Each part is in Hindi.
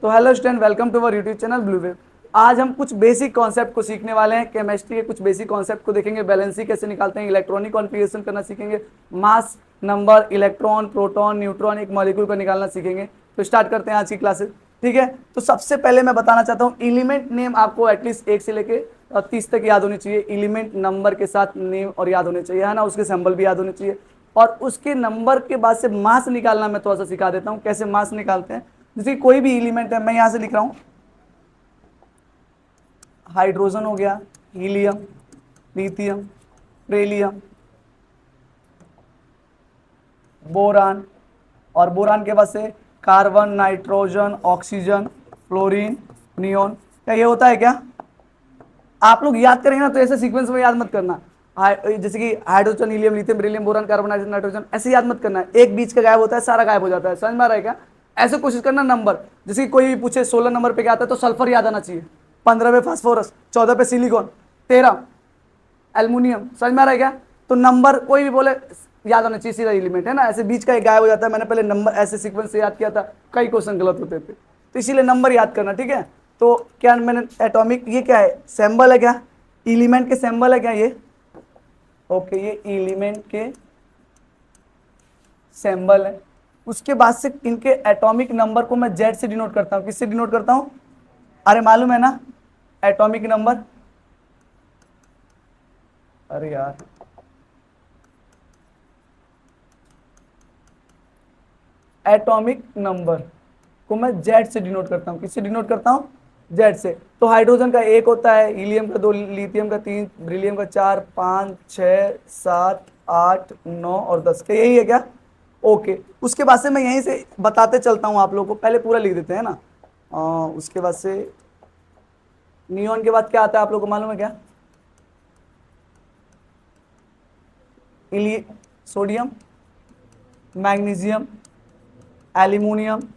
तो hello student, welcome to our YouTube channel Blue Wave. आज हम कुछ बेसिक कॉन्सेप्ट को सीखने वाले हैं। केमिस्ट्री के कुछ बेसिक कॉन्सेप्ट को देखेंगे। बैलेंसी कैसे निकालते हैं, इलेक्ट्रॉनिक कॉन्फ़िगरेशन करना सीखेंगे, मास, नंबर, इलेक्ट्रॉन, प्रोटॉन, न्यूट्रॉन, एक मॉलिक्यूल को निकालना सीखेंगे। तो स्टार्ट करते हैं आज की क्लासेस। ठीक है, तो सबसे पहले मैं बताना चाहता हूँ एलिमेंट नेम आपको एटलीस्ट 1 से लेके 30 तक याद होनी चाहिए। एलिमेंट नंबर के साथ नेम और याद होने चाहिए, है ना, उसके सिंबल भी याद होने चाहिए। और उसके नंबर के बाद से मास निकालना मैं थोड़ा सा सिखा देता हूँ, कैसे मास निकालते हैं। जैसे कोई भी एलिमेंट है, मैं यहां से लिख रहा हूं हाइड्रोजन हो गया, हीलियम, लिथियम, बेरिलियम, बोरान, और बोरान के बाद से carbon, nitrogen, oxygen, fluorine, neon. क्या ये होता है क्या? आप लोग याद करेंगे ना तो ऐसे सीक्वेंस में याद मत करना। जैसे कि hydrogen, helium, lithium, beryllium, boron, carbon, nitrogen, ऐसे याद मत करना है। एक बीच का गायब होता है, सारा गायब हो जाता है। समझ में आ रहा है क्या? ऐसे कोशिश करना नंबर, जैसे कि कोई भी पूछे 16 नंबर पे क्या आता है तो सल्फर याद आना चाहिए, 15 पे फास्फोरस, 14 पे सिलिकॉन, 13 एल्युमिनियम। समझ में आ रहा है क्या? तो नंबर कोई भी बोले याद होना चाहिए, सीधा एलिमेंट है ना। ऐसे बीच का एक गायब हो जाता है। मैंने पहले नंबर ऐसे सीक्वेंस से याद किया था, कई क्वेश्चन गलत होते थे, तो इसीलिए नंबर याद करना। ठीक है, तो क्या मैंने एटॉमिक, ये क्या है, सिंबल है क्या, एलिमेंट के सिंबल है क्या ये? ओके, ये एलिमेंट के सिंबल है। उसके बाद से इनके एटॉमिक नंबर को मैं जेड से डिनोट करता हूं। किससे डिनोट करता हूं? अरे मालूम है ना, एटॉमिक नंबर। अरे यार, एटॉमिक नंबर को मैं जेड से डिनोट करता हूं। किससे डिनोट करता हूं? जेड से। तो हाइड्रोजन का 1 होता है, हीलियम का 2, लिथियम का 3, बेरिलियम का 4, 5, 6, 7, 8, 9 और 10। क्या यही है क्या? ओके, उसके बाद से मैं यहीं से बताते चलता हूं आप लोगों को। पहले पूरा लिख देते हैं ना। उसके बाद से नियोन के बाद क्या आता है आप लोगों को मालूम है क्या? Sodium, magnesium, aluminium,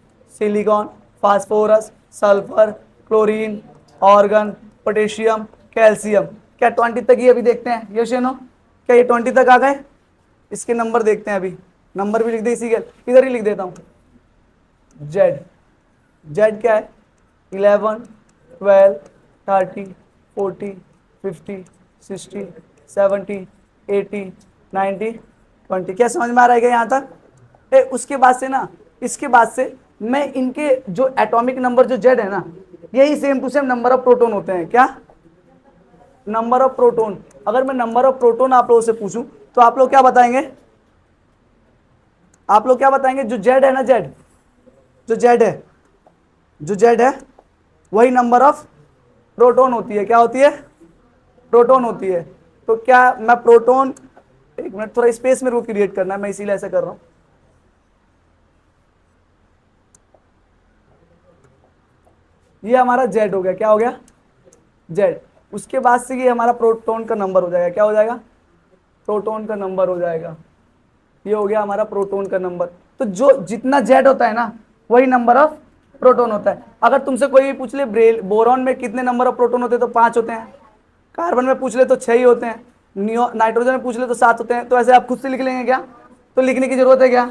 silicon, phosphorus, sulphur, chlorine, organ, potassium, calcium. क्या 20 तक ही अभी देखते हैं? यस या नो? क्या ये 20 तक आ गए? इसके नंबर देखते हैं अभी। नंबर भी लिख दे, इसी के इधर ही लिख देता हूं। जेड, जेड क्या है? 11, 12, 30, 40, 50, 60, 70, 80, 90, 20। क्या समझ में आ रहा है क्या यहाँ तक? उसके बाद से ना, इसके बाद से मैं इनके जो एटॉमिक नंबर जो जेड है ना, यही same to same number of proton होते हैं। क्या? Number of proton. अगर मैं नंबर ऑफ प्रोटॉन आप लोगों से पूछूं तो आप लोग क्या बताएंगे? आप लोग क्या बताएंगे? जो जेड है ना, जेड, जो जेड है, जो जेड है वही नंबर ऑफ प्रोटॉन होती है। क्या होती है? प्रोटॉन होती है। तो क्या मैं प्रोटॉन, एक मिनट, थोड़ा स्पेस मेरे को क्रिएट करना है, मैं इसीलिए ऐसा कर रहा हूं। ये हमारा जेड हो गया। क्या हो गया? जेड। उसके बाद से ये हमारा प्रोटॉन का नंबर हो जाएगा। क्या हो जाएगा? प्रोटॉन का नंबर हो जाएगा। ये हो गया हमारा प्रोटॉन का नंबर। तो जो जितना जेड होता है ना, वही नंबर ऑफ प्रोटॉन होता है। अगर तुमसे कोई भी पूछ ले बोरॉन में कितने नंबर ऑफ प्रोटॉन होते हैं तो 5 होते हैं। कार्बन में पूछ ले तो 6 ही होते हैं। नाइट्रोजन में पूछ ले तो 7 होते हैं। तो ऐसे आप खुद से लिख लेंगे क्या? तो लिखने की जरूरत है क्या?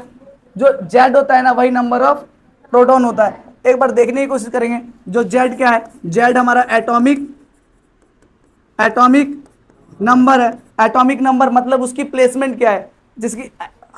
जो जेड होता है ना, वही नंबर ऑफ प्रोटॉन होता है। एक बार देखने की कोशिश करेंगे। जो जेड क्या है? जेड हमारा एटॉमिक, एटॉमिक नंबर है। एटॉमिक नंबर मतलब उसकी प्लेसमेंट क्या है, जिसकी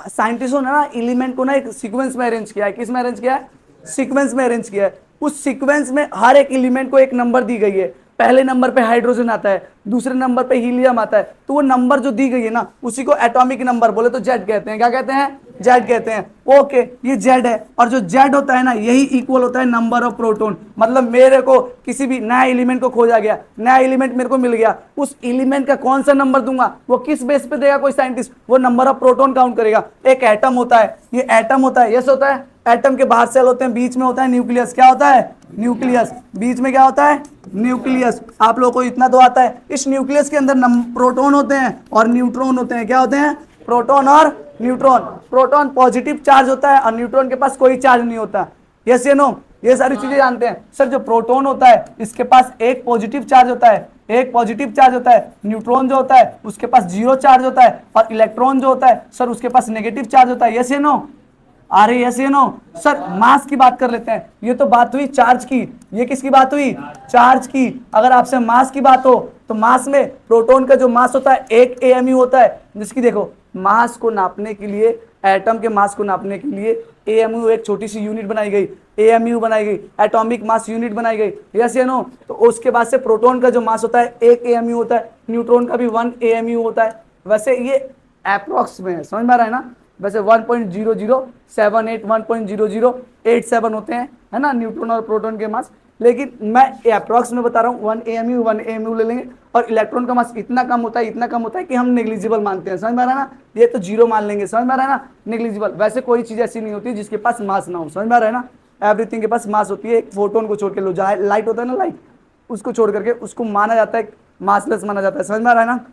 साइंटिस्टों ने ना एलिमेंट को ना एक सीक्वेंस में अरेंज किया है। किस में अरेंज किया है? सीक्वेंस में अरेंज किया है। उस सीक्वेंस में हर एक एलिमेंट को एक नंबर दी गई है। पहले नंबर पे हाइड्रोजन आता है, दूसरे नंबर पे हीलियम आता है। तो वो नंबर जो दी गई है ना, उसी को एटॉमिक नंबर बोले तो जेड कहते हैं। क्या कहते हैं? जेड कहते हैं। ओके, ये जेड है। और जो जेड होता है ना, यही इक्वल होता है नंबर ऑफ प्रोटॉन। मतलब मेरे को किसी भी नया एलिमेंट को खोजा गया, नया एलिमेंट मेरे को मिल गया, उस एलिमेंट का कौन सा नंबर दूंगा, वो किस बेस पे देगा कोई साइंटिस्ट? वो नंबर ऑफ प्रोटॉन काउंट करेगा। एक एटम होता है, ये एटम होता है, यस होता है। एटम के बाहर सेल होते हैं, बीच में होता है न्यूक्लियस। क्या होता है? न्यूक्लियस। बीच में क्या होता है? न्यूक्लियस। आप लोगों को इतना तो आता है। इस न्यूक्लियस के अंदर प्रोटॉन होते हैं और न्यूट्रॉन होते हैं। क्या होते हैं? प्रोटॉन और न्यूट्रॉन। प्रोटॉन पॉजिटिव चार्ज होता है और न्यूट्रॉन के पास कोई चार्ज नहीं होता। यस या नो? ये सारी चीजें जानते हैं सर। जो प्रोटॉन होता है, इसके पास एक पॉजिटिव चार्ज होता है, एक पॉजिटिव चार्ज होता है। न्यूट्रॉन जो होता है उसके पास 0 चार्ज होता है, और इलेक्ट्रॉन जो होता है सर उसके पास नेगेटिव चार्ज होता है। यस या नो? अरे यस या नो सर, मास की बात कर लेते हैं। ये तो बात हुई चार्ज की, ये किसकी बात हुई? चार्ज की। अगर आपसे मास की बात हो तो मास में प्रोटॉन का जो मास होता है 1 AMU होता है, जिसकी देखो मास को नापने के लिए, एटम के मास को नापने के लिए AMU एक छोटी सी यूनिट बनाई गई, AMU बनाई गई, एटॉमिक मास यूनिट बनाई गई। यस या नो? तो उसके बाद से प्रोटॉन का जो मास होता है 1 AMU होता है, न्यूट्रॉन का भी 1 AMU होता है। वैसे ये अप्रोक्स में है, समझ में आ रहा है ना? वैसे 1.0078 1.0087 होते हैं, है ना, न्यूट्रॉन और प्रोटॉन के मास। लेकिन मैं अप्रॉक्स में बता रहा हूँ 1 AMU ले लेंगे। और इलेक्ट्रॉन का मास इतना कम होता है, इतना कम होता है कि हम नेग्लिजिबल मानते हैं, समझ में आ रहा है ना? ये तो जीरो मान लेंगे, समझ में आ रहा है ना? नेग्लिजिबल। वैसे कोई चीज ऐसी नहीं होती जिसके पास मास ना हो, समझ में आ रहा है ना? एवरीथिंग के पास मास होती है। एक फोटोन को छोड़ के लो, जहाँ लाइट होता है ना, लाइट, उसको छोड़ करके उसको माना जाता है, मासलेस माना जाता है, समझ में आ रहा है ना?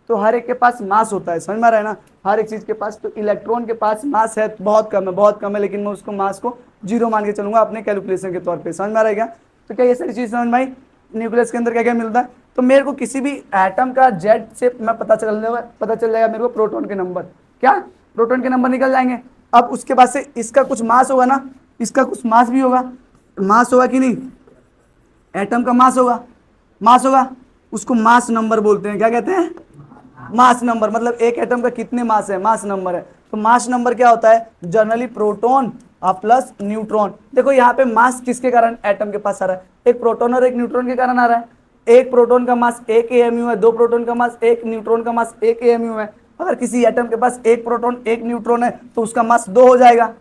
तो हर एक के पास मास होता है, समझ में आ रहा है ना? हर एक चीज के पास। तो इलेक्ट्रॉन के पास मास है, बहुत कम है, बहुत कम है, लेकिन मैं उसको मास को जीरो मान के चलूंगा अपने कैलकुलेशन के तौर पे, समझ में आ रहा है क्या? तो क्या ये सारी चीज समझ में आई? न्यूक्लियस के अंदर क्या क्या मिलता है? तो मेरे को किसी भी एटम का जेड से मैं पता चल जाएगा मेरे को प्रोटॉन के नंबर, क्या प्रोटॉन के नंबर निकल जाएंगे। अब उसके बाद से इसका कुछ मास होगा ना, इसका कुछ मास भी होगा, मास होगा कि नहीं? एटम का मास होगा, मास होगा, उसको मास नंबर बोलते हैं। क्या कहते हैं? Mass number. मतलब एक एटम का कितने मास है, मास नंबर है। तो मास नंबर क्या होता है? Generally proton plus neutron. देखो यहाँ पे मास किसके कारण एटम के पास आ रहा है? एक प्रोटॉन और एक न्यूट्रॉन के कारण आ रहा है। एक प्रोटॉन का मास 1 AMU है, दो प्रोटॉन का मास 1, न्यूट्रॉन का मास 1 AMU है। अगर किसी एटम के पास एक प्रोटॉन एक न्यूट्रॉन है तो उसका मास 2 हो जाएगा।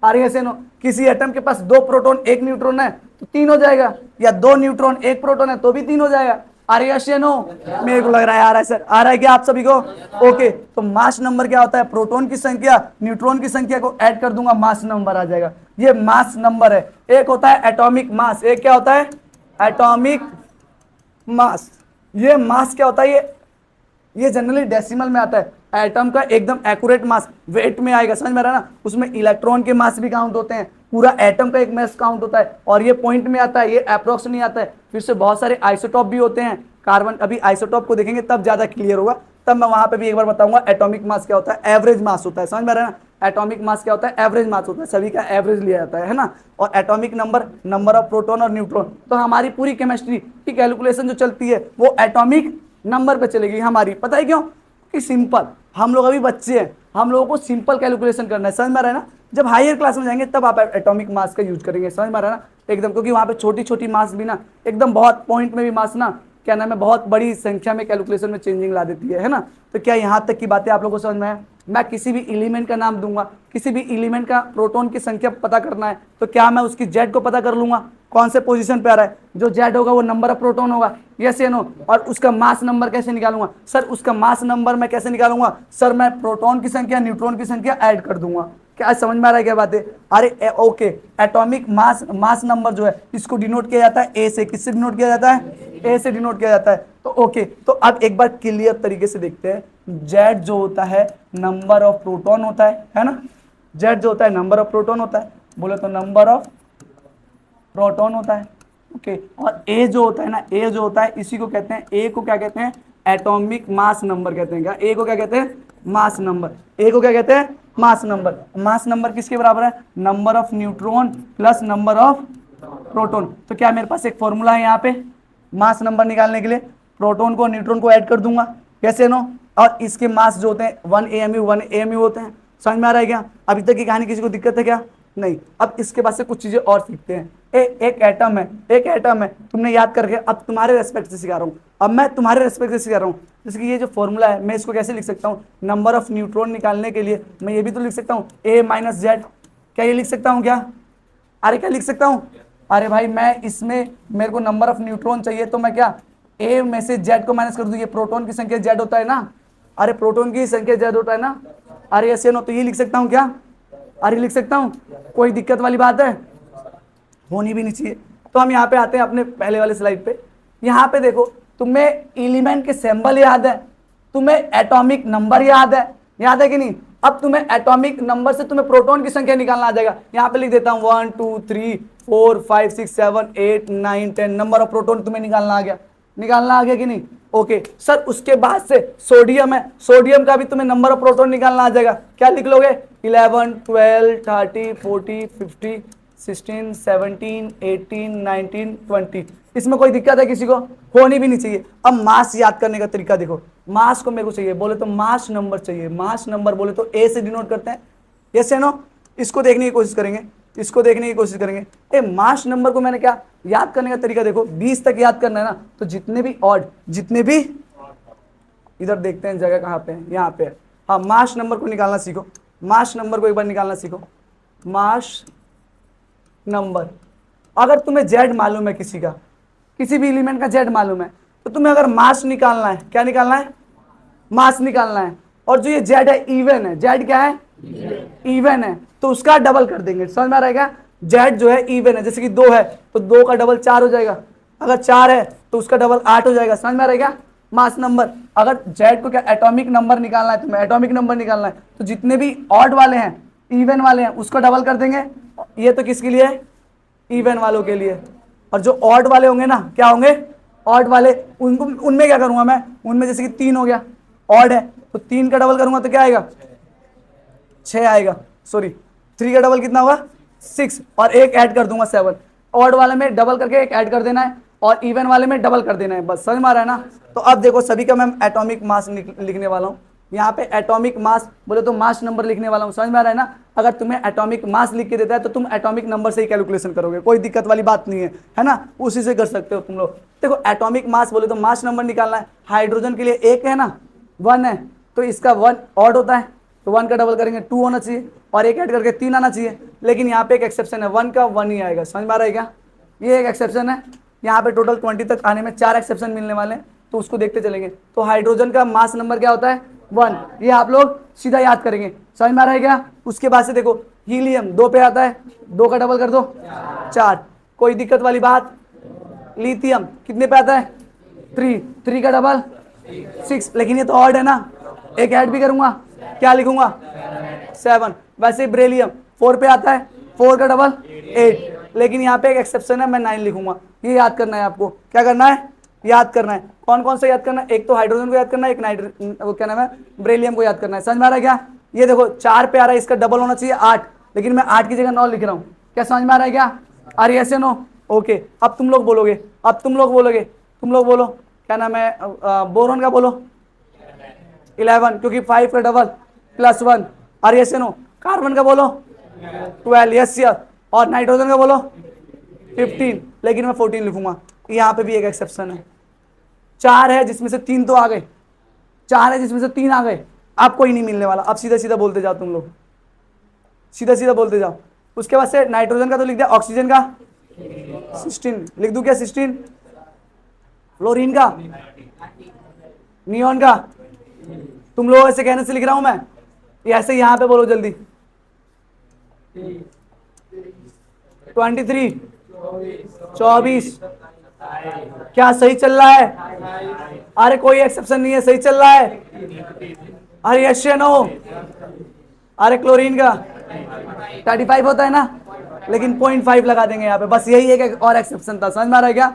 नो, किसी एटम के पास 2 प्रोटॉन 1 न्यूट्रॉन है तो 3 हो जाएगा, या 2 न्यूट्रॉन 1 प्रोटॉन है तो भी 3 हो जाएगा। नो, मेरे को लग रहा है आ रहा है सर, आ रहा है क्या आप सभी को? ओके। तो मास नंबर क्या होता है? प्रोटॉन की संख्या न्यूट्रॉन की संख्या को ऐड कर दूंगा, मास नंबर आ जाएगा। ये मास नंबर है। एक होता है एटॉमिक मास, एक क्या होता है? Atomic mass. ये मास क्या होता है? ये जनरली डेसिमल में आता है। एटम का एकदम एक्यूरेट मास वेट में आएगा, समझ में आ रहा है ना? उसमें इलेक्ट्रॉन के मास भी काउंट होते हैं, पूरा एटम का एक मास काउंट होता है, और ये पॉइंट में आता है, ये अप्रोक्स नहीं आता है। फिर से बहुत सारे आइसोटॉप भी होते हैं कार्बन, अभी आइसोटॉप को देखेंगे तब ज्यादा क्लियर होगा, तब मैं वहां पे भी एक बार बताऊंगा एटॉमिक मास क्या होता है, एवरेज मास होता है, समझ में आ रहा है ना? एटॉमिक मास क्या होता है? एवरेज मास होता है, सभी का एवरेज लिया जाता है ना? और atomic number, number of proton और न्यूट्रॉन। तो हमारी पूरी केमिस्ट्री की कैलकुलेशन जो चलती है वो एटॉमिक नंबर पे चलेगी हमारी। पता है क्यों? कि सिंपल, हम लोग अभी बच्चे हैं, हम लोगों को सिंपल कैलकुलेशन करना है, समझ में आ रहा है ना? जब हायर क्लास में जाएंगे तब आप एटॉमिक मास का यूज करेंगे, समझ में आ रहा है ना? एकदम, क्योंकि वहां पे छोटी छोटी मास भी ना, एकदम बहुत पॉइंट में भी मास ना, क्या नाम है, बहुत बड़ी संख्या में कैलकुलेशन में चेंजिंग ला देती है ना? तो क्या यहाँ तक की बातें आप लोगों को समझ में आया? मैं किसी भी एलिमेंट का नाम दूंगा, किसी भी एलिमेंट का प्रोटॉन की संख्या पता करना है तो क्या मैं उसकी जेड को पता कर लूंगा, कौन से पोजीशन पे आ रहा है? जो जेड होगा वो नंबर ऑफ प्रोटॉन होगा, यस या नो? और उसका मास नंबर कैसे निकालूंगा? सर उसका मास नंबर मैं कैसे निकालूंगा? सर मैं प्रोटॉन की संख्या न्यूट्रॉन की संख्या ऐड कर दूंगा। क्या समझ में आ रहा है क्या बात है? अरे okay. Atomic mass, mass number जो है इसको डिनोट किया जाता है ए से। किससे डिनोट किया जाता है? ए से डिनोट किया जाता है। तो ओके, तो अब एक बार क्लियर तरीके से देखते हैं। जेड जो होता है नंबर ऑफ प्रोटॉन होता है ना? जेड जो होता है नंबर ऑफ प्रोटॉन होता है, बोले तो नंबर ऑफ प्रोटॉन होता है, ओके। और ए जो होता है ना, ए जो होता है इसी को कहते हैं, ए को क्या कहते हैं? एटॉमिक मास नंबर कहते हैं। क्या ए को क्या कहते हैं? Mass number. ए को क्या कहते हैं? Mass number. मास नंबर किसके बराबर है? Number of neutron plus number of proton. तो क्या मेरे पास एक फॉर्मूला है यहाँ पे मास नंबर निकालने के लिए? प्रोटॉन को न्यूट्रॉन को ऐड कर दूंगा, कैसे नो? और इसके मास जो होते हैं 1 AMU होते हैं। समझ में आ रहा है क्या? अभी तक की कहानी किसी को दिक्कत है क्या? नहीं। अब इसके बाद से कुछ चीजें और सीखते हैं। एक एटम है, एक एटम है, तुमने याद करके, अब तुम्हारे रेस्पेक्ट से सिखा रहा हूँ, अब मैं तुम्हारे रेस्पेक्ट से सिखा रहा हूँ। जैसे कि ये जो फॉर्मूला है मैं इसको कैसे लिख सकता हूँ? नंबर ऑफ न्यूट्रॉन निकालने के लिए मैं ये भी तो लिख सकता हूँ A-Z। क्या ये लिख सकता हूँ क्या? अरे क्या लिख सकता हूँ? अरे भाई मैं इसमें मेरे को नंबर ऑफ न्यूट्रॉन चाहिए तो मैं क्या ए में से जेड को माइनस कर दूं। ये प्रोटॉन की संख्या जेड होता है ना? अरे प्रोटॉन की संख्या जेड होता है ना? अरे ऐसे नो, तो ये लिख सकता हूँ क्या? अरे लिख सकता हूँ, कोई दिक्कत वाली बात है? होनी भी नहीं चाहिए। तो हम यहाँ पे आते हैं अपने पहले वाले स्लाइड पे। यहाँ पे देखो, तुम्हें एलिमेंट के सिंबल याद है, तुम्हें एटॉमिक नंबर याद है कि नहीं? अब तुम्हें एटॉमिक नंबर से तुम्हें प्रोटॉन की संख्या निकालना आ जाएगा। यहाँ पे लिख देता हूँ 1 2 3 4 5 6 7 8 9 10 नंबर ऑफ प्रोटॉन तुम्हें निकालना आ गया। निकालना आ गया कि नहीं? ओके सर, उसके बाद से सोडियम है, सोडियम का भी तुम्हें नंबर ऑफ प्रोटॉन निकालना आ जाएगा। क्या लिख लोगे? 11, 12, 30, 40, 50, 16, 17, 18, 19, 20। इसमें कोई दिक्कत है किसी को? होनी भी नहीं चाहिए। अब मास याद करने का तरीका देखो। मास को मेरे को चाहिए, बोले तो मास नंबर चाहिए। मास नंबर बोले तो ए से डिनोट करते हैं, यस या नो? इसको देखने की कोशिश करेंगे, इसको देखने की कोशिश करेंगे। ए मास नंबर को मैंने क्या याद करने का तरीका देखो, 20 तक याद करना है ना, तो जितने भी ऑड, जितने भी, इधर देखते हैं जगह कहाँ पे है, यहाँ पे है। हाँ, मास नंबर को निकालना सीखो, मास नंबर को एक बार निकालना सीखो। मास नंबर, अगर तुम्हें जेड मालूम है किसी का, किसी भी एलिमेंट का जेड मालूम है, तो तुम्हें अगर मास निकालना है, क्या निकालना है? मास निकालना है। और जो ये जेड है इवन है, जेड क्या है? इवन है, तो उसका डबल कर देंगे। समझ में आ रहेगा? जेड जो है इवन है, जैसे कि 2 है तो 2 का डबल 4 हो जाएगा, अगर 4 है तो उसका डबल 8 हो जाएगा। समझ में आ रहेगा? मास नंबर, अगर जेड को क्या एटॉमिक नंबर निकालना है, तुम्हें एटॉमिक नंबर निकालना है, तो जितने भी ऑड वाले हैं, इवन वाले हैं, उसको डबल कर देंगे। ये तो किसके लिए है? इवन वालों के लिए। और जो ऑड वाले होंगे ना, क्या होंगे? ऑड वाले, उनको उनमें क्या करूंगा मैं? उनमें जैसे कि 3 हो गया, ऑड है, तो 3 का डबल करूंगा तो क्या आएगा? 6 आएगा। सॉरी, 3 का डबल कितना होगा? 6, और एक ऐड कर दूंगा 7। ऑड वाले में डबल करके एक ऐड कर देना है, और इवन वाले में डबल कर देना है, बस। समझ में आ रहा है ना? तो अब देखो सभी का मैं एटॉमिक मास लिखने वाला हूँ। यहाँ पे एटॉमिक मास बोले तो मास नंबर लिखने वाला हूँ। समझ में आ रहा है ना? अगर तुम्हें एटॉमिक मास लिख के देता है तो तुम एटॉमिक नंबर से ही कैलकुलेशन करोगे, कोई दिक्कत वाली बात नहीं है ना? उसी से कर सकते हो तुम लोग। देखो एटॉमिक मास बोले तो मास नंबर निकालना है। हाइड्रोजन के लिए 1 है ना, 1 है, तो इसका 1 ऑड होता है, तो 1 का डबल करेंगे 2 होना चाहिए, और एक ऐड करके 3 आना चाहिए। लेकिन यहाँ पे एक एक्सेप्शन है, 1 का 1 ही आएगा। समझ में आ रहा है क्या? ये एक एक्सेप्शन है। यहाँ पे टोटल 20 तक आने में 4 एक्सेप्शन मिलने वाले हैं, तो उसको देखते चलेंगे। तो हाइड्रोजन का मास नंबर क्या होता है? 1। ये आप लोग सीधा याद करेंगे। समझ में आ रहा है क्या? उसके बाद से देखो हीलियम 2 पे आता है, 2 का डबल कर दो 4, कोई दिक्कत वाली बात? लिथियम कितने पे आता है? 3 का डबल 6, लेकिन ये तो ऑड है ना, एक ऐड भी करूंगा, क्या लिखूंगा? 7। वैसे ब्रेलियम 4 पे आता है, 4 का डबल 8, लेकिन यहाँ पे एक एक्सेप्शन है, मैं 9 लिखूंगा। ये याद करना है आपको। क्या करना है? याद करना है। कौन कौन सा याद करना है? एक तो हाइड्रोजन को याद करना है, एक वो क्या नाम है, ब्रेलियम को याद करना है। समझ में आ रहा है क्या? ये देखो 4 पे आ रहा है, इसका डबल होना चाहिए 8, लेकिन मैं 8 की जगह 9 लिख रहा हूँ। क्या समझ में आ रहा है क्या? अरे ऐसे नो, ओके। अब तुम लोग बोलोगे, तुम लोग बोलो, क्या नाम है, बोरोन का बोलो 11, क्योंकि 5 का डबल +1। अरे ऐसे नो, कार्बन का बोलो 12, यस यस, और नाइट्रोजन का बोलो 15, लेकिन मैं 14 लिखूंगा। यहाँ पे भी एक एक्सेप्शन है, 4 है जिसमें से 3 तो आ गए, 4 है जिसमें से 3 आ गए, आपको ही नहीं मिलने वाला। अब सीधा सीधा बोलते जाओ तुम लोग, सीधा सीधा बोलते जाओ। उसके बाद से नाइट्रोजन का तो लिख दिया, ऑक्सीजन का 16 लिख दूं क्या? 16। फ्लोरीन का, नियॉन का, तुम लोग ऐसे कहने से लिख रहा हूं मैं, ऐसे यहां पे बोलो जल्दी। 23, 24, क्या सही चल रहा है? अरे कोई एक्सेप्शन नहीं है, सही चल रहा है। अरे यस या नो? अरे क्लोरीन का 35 होता है ना, लेकिन 0.5 लगा देंगे यहाँ पे, बस यही एक और एक्सेप्शन था। समझ में आ रहा है क्या?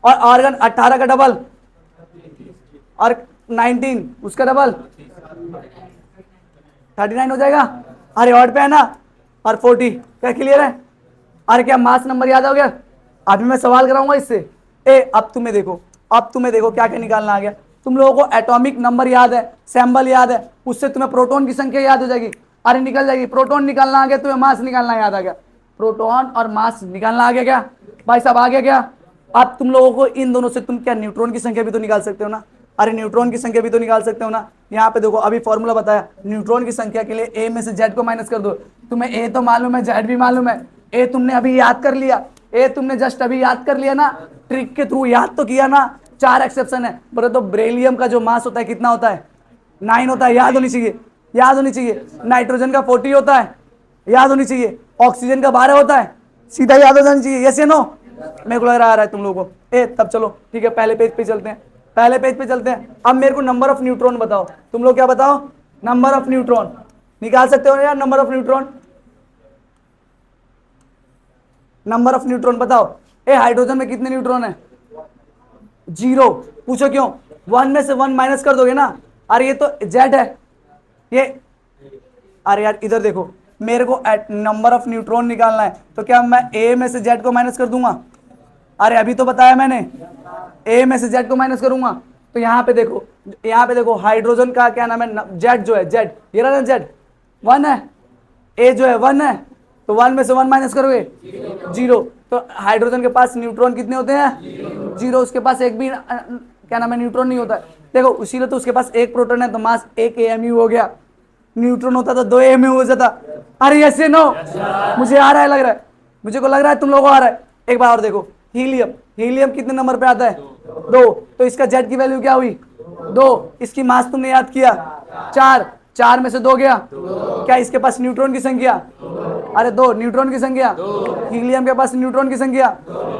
और आर्गन 18 का डबल और 19 उसका डबल 39 हो जाएगा। अरे ऑड पे है ना, और 40। क्या क्लियर है? अरे क्या मास नंबर याद हो गया? अभी मैं सवाल कराऊंगा इससे। अब तुम्हें देखो, क्या क्या निकालना आ गया। तुम लोगों को एटॉमिक नंबर याद है, सैंबल याद है, उससे तुम्हें प्रोटॉन की संख्या याद हो जाएगी। अरे निकल जाएगी। प्रोटॉन निकालना आ गया, तुम्हें मास निकालना याद आ गया। प्रोटॉन और मास निकालना आ गया क्या भाई साहब? आ गया क्या? अब तुम लोगों को इन दोनों से तुम क्या न्यूट्रॉन की संख्या भी तो निकाल सकते हो ना? अरे न्यूट्रॉन की संख्या भी तो निकाल सकते हो ना। यहाँ पे देखो अभी फॉर्मूला बताया, न्यूट्रॉन की संख्या के लिए ए में से जेड को माइनस कर दो। तुम्हें ए तो मालूम है, जेड भी मालूम है। ए तुमने अभी याद कर लिया, ए तुमने जस्ट अभी याद कर लिया ना, ट्रिक के थ्रू याद तो किया ना। 4 एक्सेप्शन है, पर तो ब्रेलियम का जो मास होता है कितना होता है? 9 होता है, याद होनी चाहिए, याद होनी चाहिए। नाइट्रोजन का 40 होता है, याद होनी चाहिए। ऑक्सीजन का 12 होता है, सीधा याद हो जाना चाहिए। यस या नो? मेरे को लग रहा है तुम लोगों को। तब चलो ठीक है, पहले पेज पे चलते हैं, पहले पेज पे चलते हैं। अब मेरे को नंबर ऑफ न्यूट्रॉन बताओ। तुम लोग क्या बताओ? नंबर ऑफ न्यूट्रॉन निकाल सकते हो यार? Number of neutron, number of neutron बताओ। हाइड्रोजन में कितने न्यूट्रॉन है? 0। पूछो क्यों? वन में से वन माइनस कर दोगे ना, अरे ये तो जेड है ये, अरे यार इधर देखो, मेरे को नंबर ऑफ न्यूट्रॉन निकालना है, तो क्या मैं ए में से जेड को माइनस कर दूंगा? अरे अभी तो बताया मैंने, ए में से जेड को माइनस करूंगा। तो यहाँ पे देखो, यहाँ पे देखो हाइड्रोजन का क्या नाम है, जेड जो है, जेड ये रहा ना, जेड वन है, ए जो है वन है, तो वन में से वन माइनस करोगे जीरो। तो हाइड्रोजन के पास न्यूट्रॉन कितने होते हैं? जीरो। उसके पास एक भी क्या नाम है, न्यूट्रॉन नहीं होता है। देखो इसीलिए तो उसके पास एक प्रोटॉन है, तो मास एक एमयू हो गया। न्यूट्रॉन होता तो दो एमयू हो जाता। अरे यस नो, मुझे आ रहा है, लग रहा है, मुझे को लग रहा है तुम लोगों को आ रहा है। एक बार और देखो, हीलियम, हीलियम कितने नंबर पे आता है? दो। तो इसका जेड की वैल्यू क्या हुई? दो। इसकी मास तुमने याद किया, चार, चार में से दो गया, क्या इसके पास न्यूट्रॉन की संख्या? अरे दो, न्यूट्रॉन की संख्या, हीलियम के पास न्यूट्रॉन की संख्या।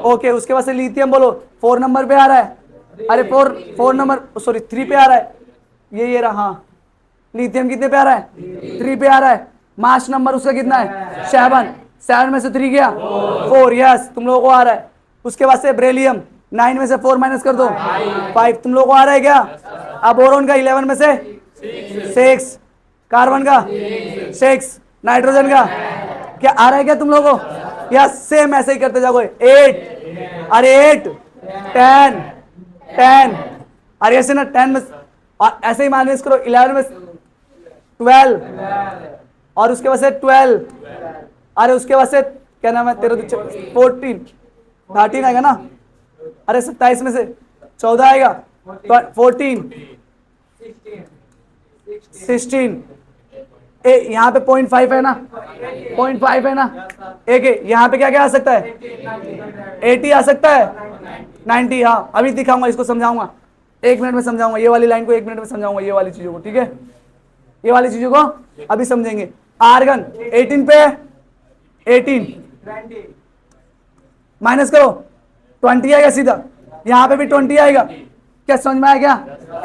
ओके, उसके पास लिथियम बोलो, 4 नंबर पे आ रहा है। अरे फोर नंबर, सॉरी 3 पे आ रहा है, ये रहा। हाँ, लिथियम कितने पे आ रहा है? 3 पे आ रहा है। मास नंबर उसका कितना है? 7। 7 में से 3 गया 4, यस तुम लोगों को आ रहा है। उसके बाद से ब्रेलियम, 9 में से 4 माइनस कर दो 5, तुम लोगों को आ रहा है क्या? अब बोरोन का 11 में से 6, कार्बन का 6, नाइट्रोजन का क्या आ रहा है क्या तुम लोगों को? यस, सेम ऐसे ही करते जाओगे। 8, अरे 8, 10, 10, अरे ऐसे ना 10 में, और ऐसे ही माइनस करो 11 में 12, और उसके बाद से 12, अरे उसके बाद से क्या नाम है तेरा, 14, 13 आएगा ना, अरे 27 में से 14 आएगा, 14, 16, यहाँ पे 0.5 है ना, 0.5 है ना, एक यहाँ पे क्या क्या आ सकता है? 80 आ सकता है, 90। हाँ अभी दिखाऊंगा, इसको समझाऊंगा, 1 मिनट में समझाऊंगा, ये वाली लाइन को 1 मिनट में समझाऊंगा, ये वाली चीजों को, ठीक है, ये वाली चीजों को अभी समझेंगे। आर्गन 18 पे, 18 माइनस करो 20 आएगा सीधा, यहाँ पे भी 20 आएगा। क्या समझ में आया क्या?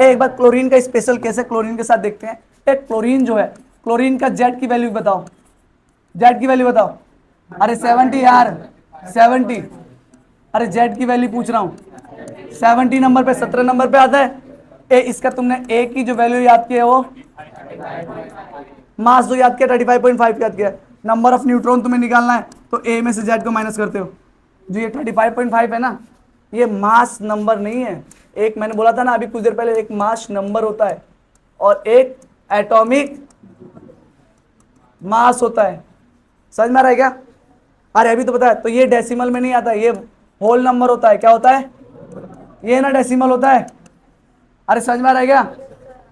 एक बार क्लोरीन का स्पेशल केस है, क्लोरीन के साथ देखते हैं। एक क्लोरीन जो है, क्लोरीन का जेड की वैल्यू बताओ, जेड की वैल्यू बताओ। अरे 70 यार, 70, अरे जेड की वैल्यू पूछ रहा हूँ, 70 नंबर पे, 17 नंबर पे आता है। इसका तुमने ए की जो वैल्यू याद की है वो, मास जो याद किया 35.5 याद किया, नंबर ऑफ न्यूट्रॉन तुम्हें निकालना है, तो ए में से जेड को माइनस करते हो। जो ये 35.5 है ना, ये मास नंबर नहीं है। एक मैंने बोला था ना अभी कुछ देर पहले, एक मास नंबर होता है और एक एटॉमिक मास होता है। समझ में आ रहा है क्या? अरे अभी तो पता है, तो ये डेसिमल में नहीं आता, ये होल नंबर होता है। क्या होता है? ये ना डेसिमल होता है। अरे समझ में आ रहा है क्या?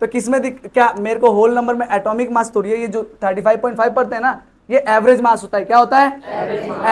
तो किसमें क्या मेरे को होल नंबर में एटॉमिक मास थोड़ी है, ये जो 35.5 पढ़ते हैं ना, ये एवरेज मास होता है। क्या होता है?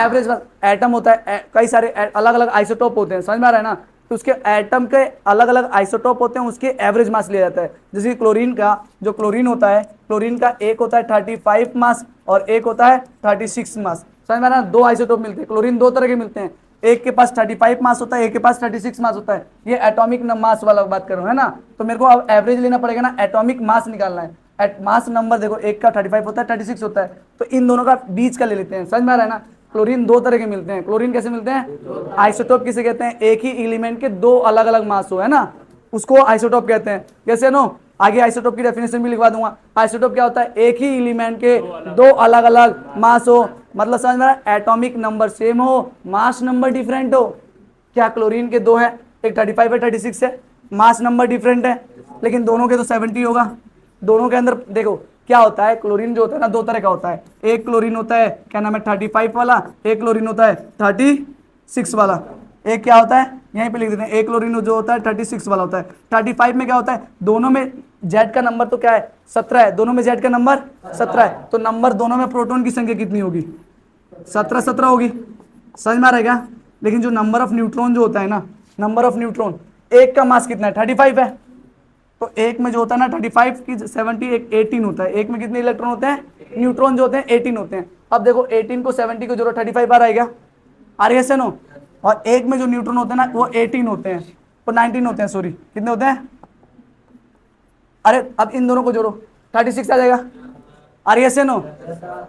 Average mass. एटम होता है, कई सारे अलग अलग आइसोटोप होते हैं, समझ में आ रहा है ना, तो उसके एटम के अलग अलग आइसोटोप होते हैं, उसके एवरेज मास लिया जाता है। जैसे क्लोरीन का, जो क्लोरीन होता है, क्लोरीन का एक होता है 35 मास और एक होता है 36 मास। समझ में आ रहा है? दो आइसोटोप मिलते हैं, क्लोरीन दो तरह के मिलते हैं, एक के पास 35 मास होता है, एक के पास 36 मास होता है। ये एटॉमिक मास वाला बात कर रहा हूं, है ना। तो मेरे को अब एवरेज लेना पड़ेगा ना, एटॉमिक मास निकालना है। मास नंबर देखो, एक का 35 होता है, 36 होता है, तो इन दोनों का बीच का ले लेते हैं। समझ में आ रहा है ना? क्लोरीन दो तरह के मिलते हैं। क्लोरीन कैसे मिलते हैं? आइसोटोप किसे कहते हैं? एक ही एलिमेंट के दो अलग अलग मास हो, है ना, उसको आइसोटोप कहते हैं। कैसे नो, आगे आइसोटोप की डेफिनेशन भी लिखवा दूंगा। आइसोटोप क्या होता है? एक ही एलिमेंट के दो अलग अलग मास हो, मतलब समझ में आ रहा है, एटॉमिक नंबर सेम हो, मास नंबर डिफरेंट हो। क्या क्लोरीन के दो है, एक 35 है, 36 है, मास नंबर डिफरेंट है, लेकिन दोनों के तो 70 होगा। दोनों के अंदर देखो क्या होता है, क्लोरीन जो होता है ना, दो तरह का होता है। एक क्लोरीन होता है क्या नाम है 35 वाला, एक क्लोरीन होता है 36 वाला। एक क्या होता है, यहीं पे लिख देते हैं, एक क्लोरीन जो होता है 36 वाला होता है। 35 में क्या होता है, दोनों में जेड का नंबर तो क्या है 17 है, दोनों में जेड का नंबर 17 है, तो नंबर दोनों में प्रोटॉन की संख्या कितनी होगी? 17 होगी। समझ में आ रहा है क्या? लेकिन जो नंबर ऑफ न्यूट्रॉन जो होता है ना, नंबर ऑफ न्यूट्रॉन, एक का मास कितना है 35 है, तो एक में जो होता है ना 35 की 70, एक 18 होता है। एक में कितने इलेक्ट्रॉन होते हैं? न्यूट्रॉन जो होते हैं 18 होते हैं। अब देखो 18 को 70 को जोड़ो, 35 आ रहा है क्या? आ रही है नो? और एक में जो न्यूट्रॉन होते हैं ना, वो 18 होते हैं, वो 19 होते हैं, सॉरी कितने होते हैं? अरे अब इन दोनों को जोड़ो, 36 आ जाएगा। आ रही है नो?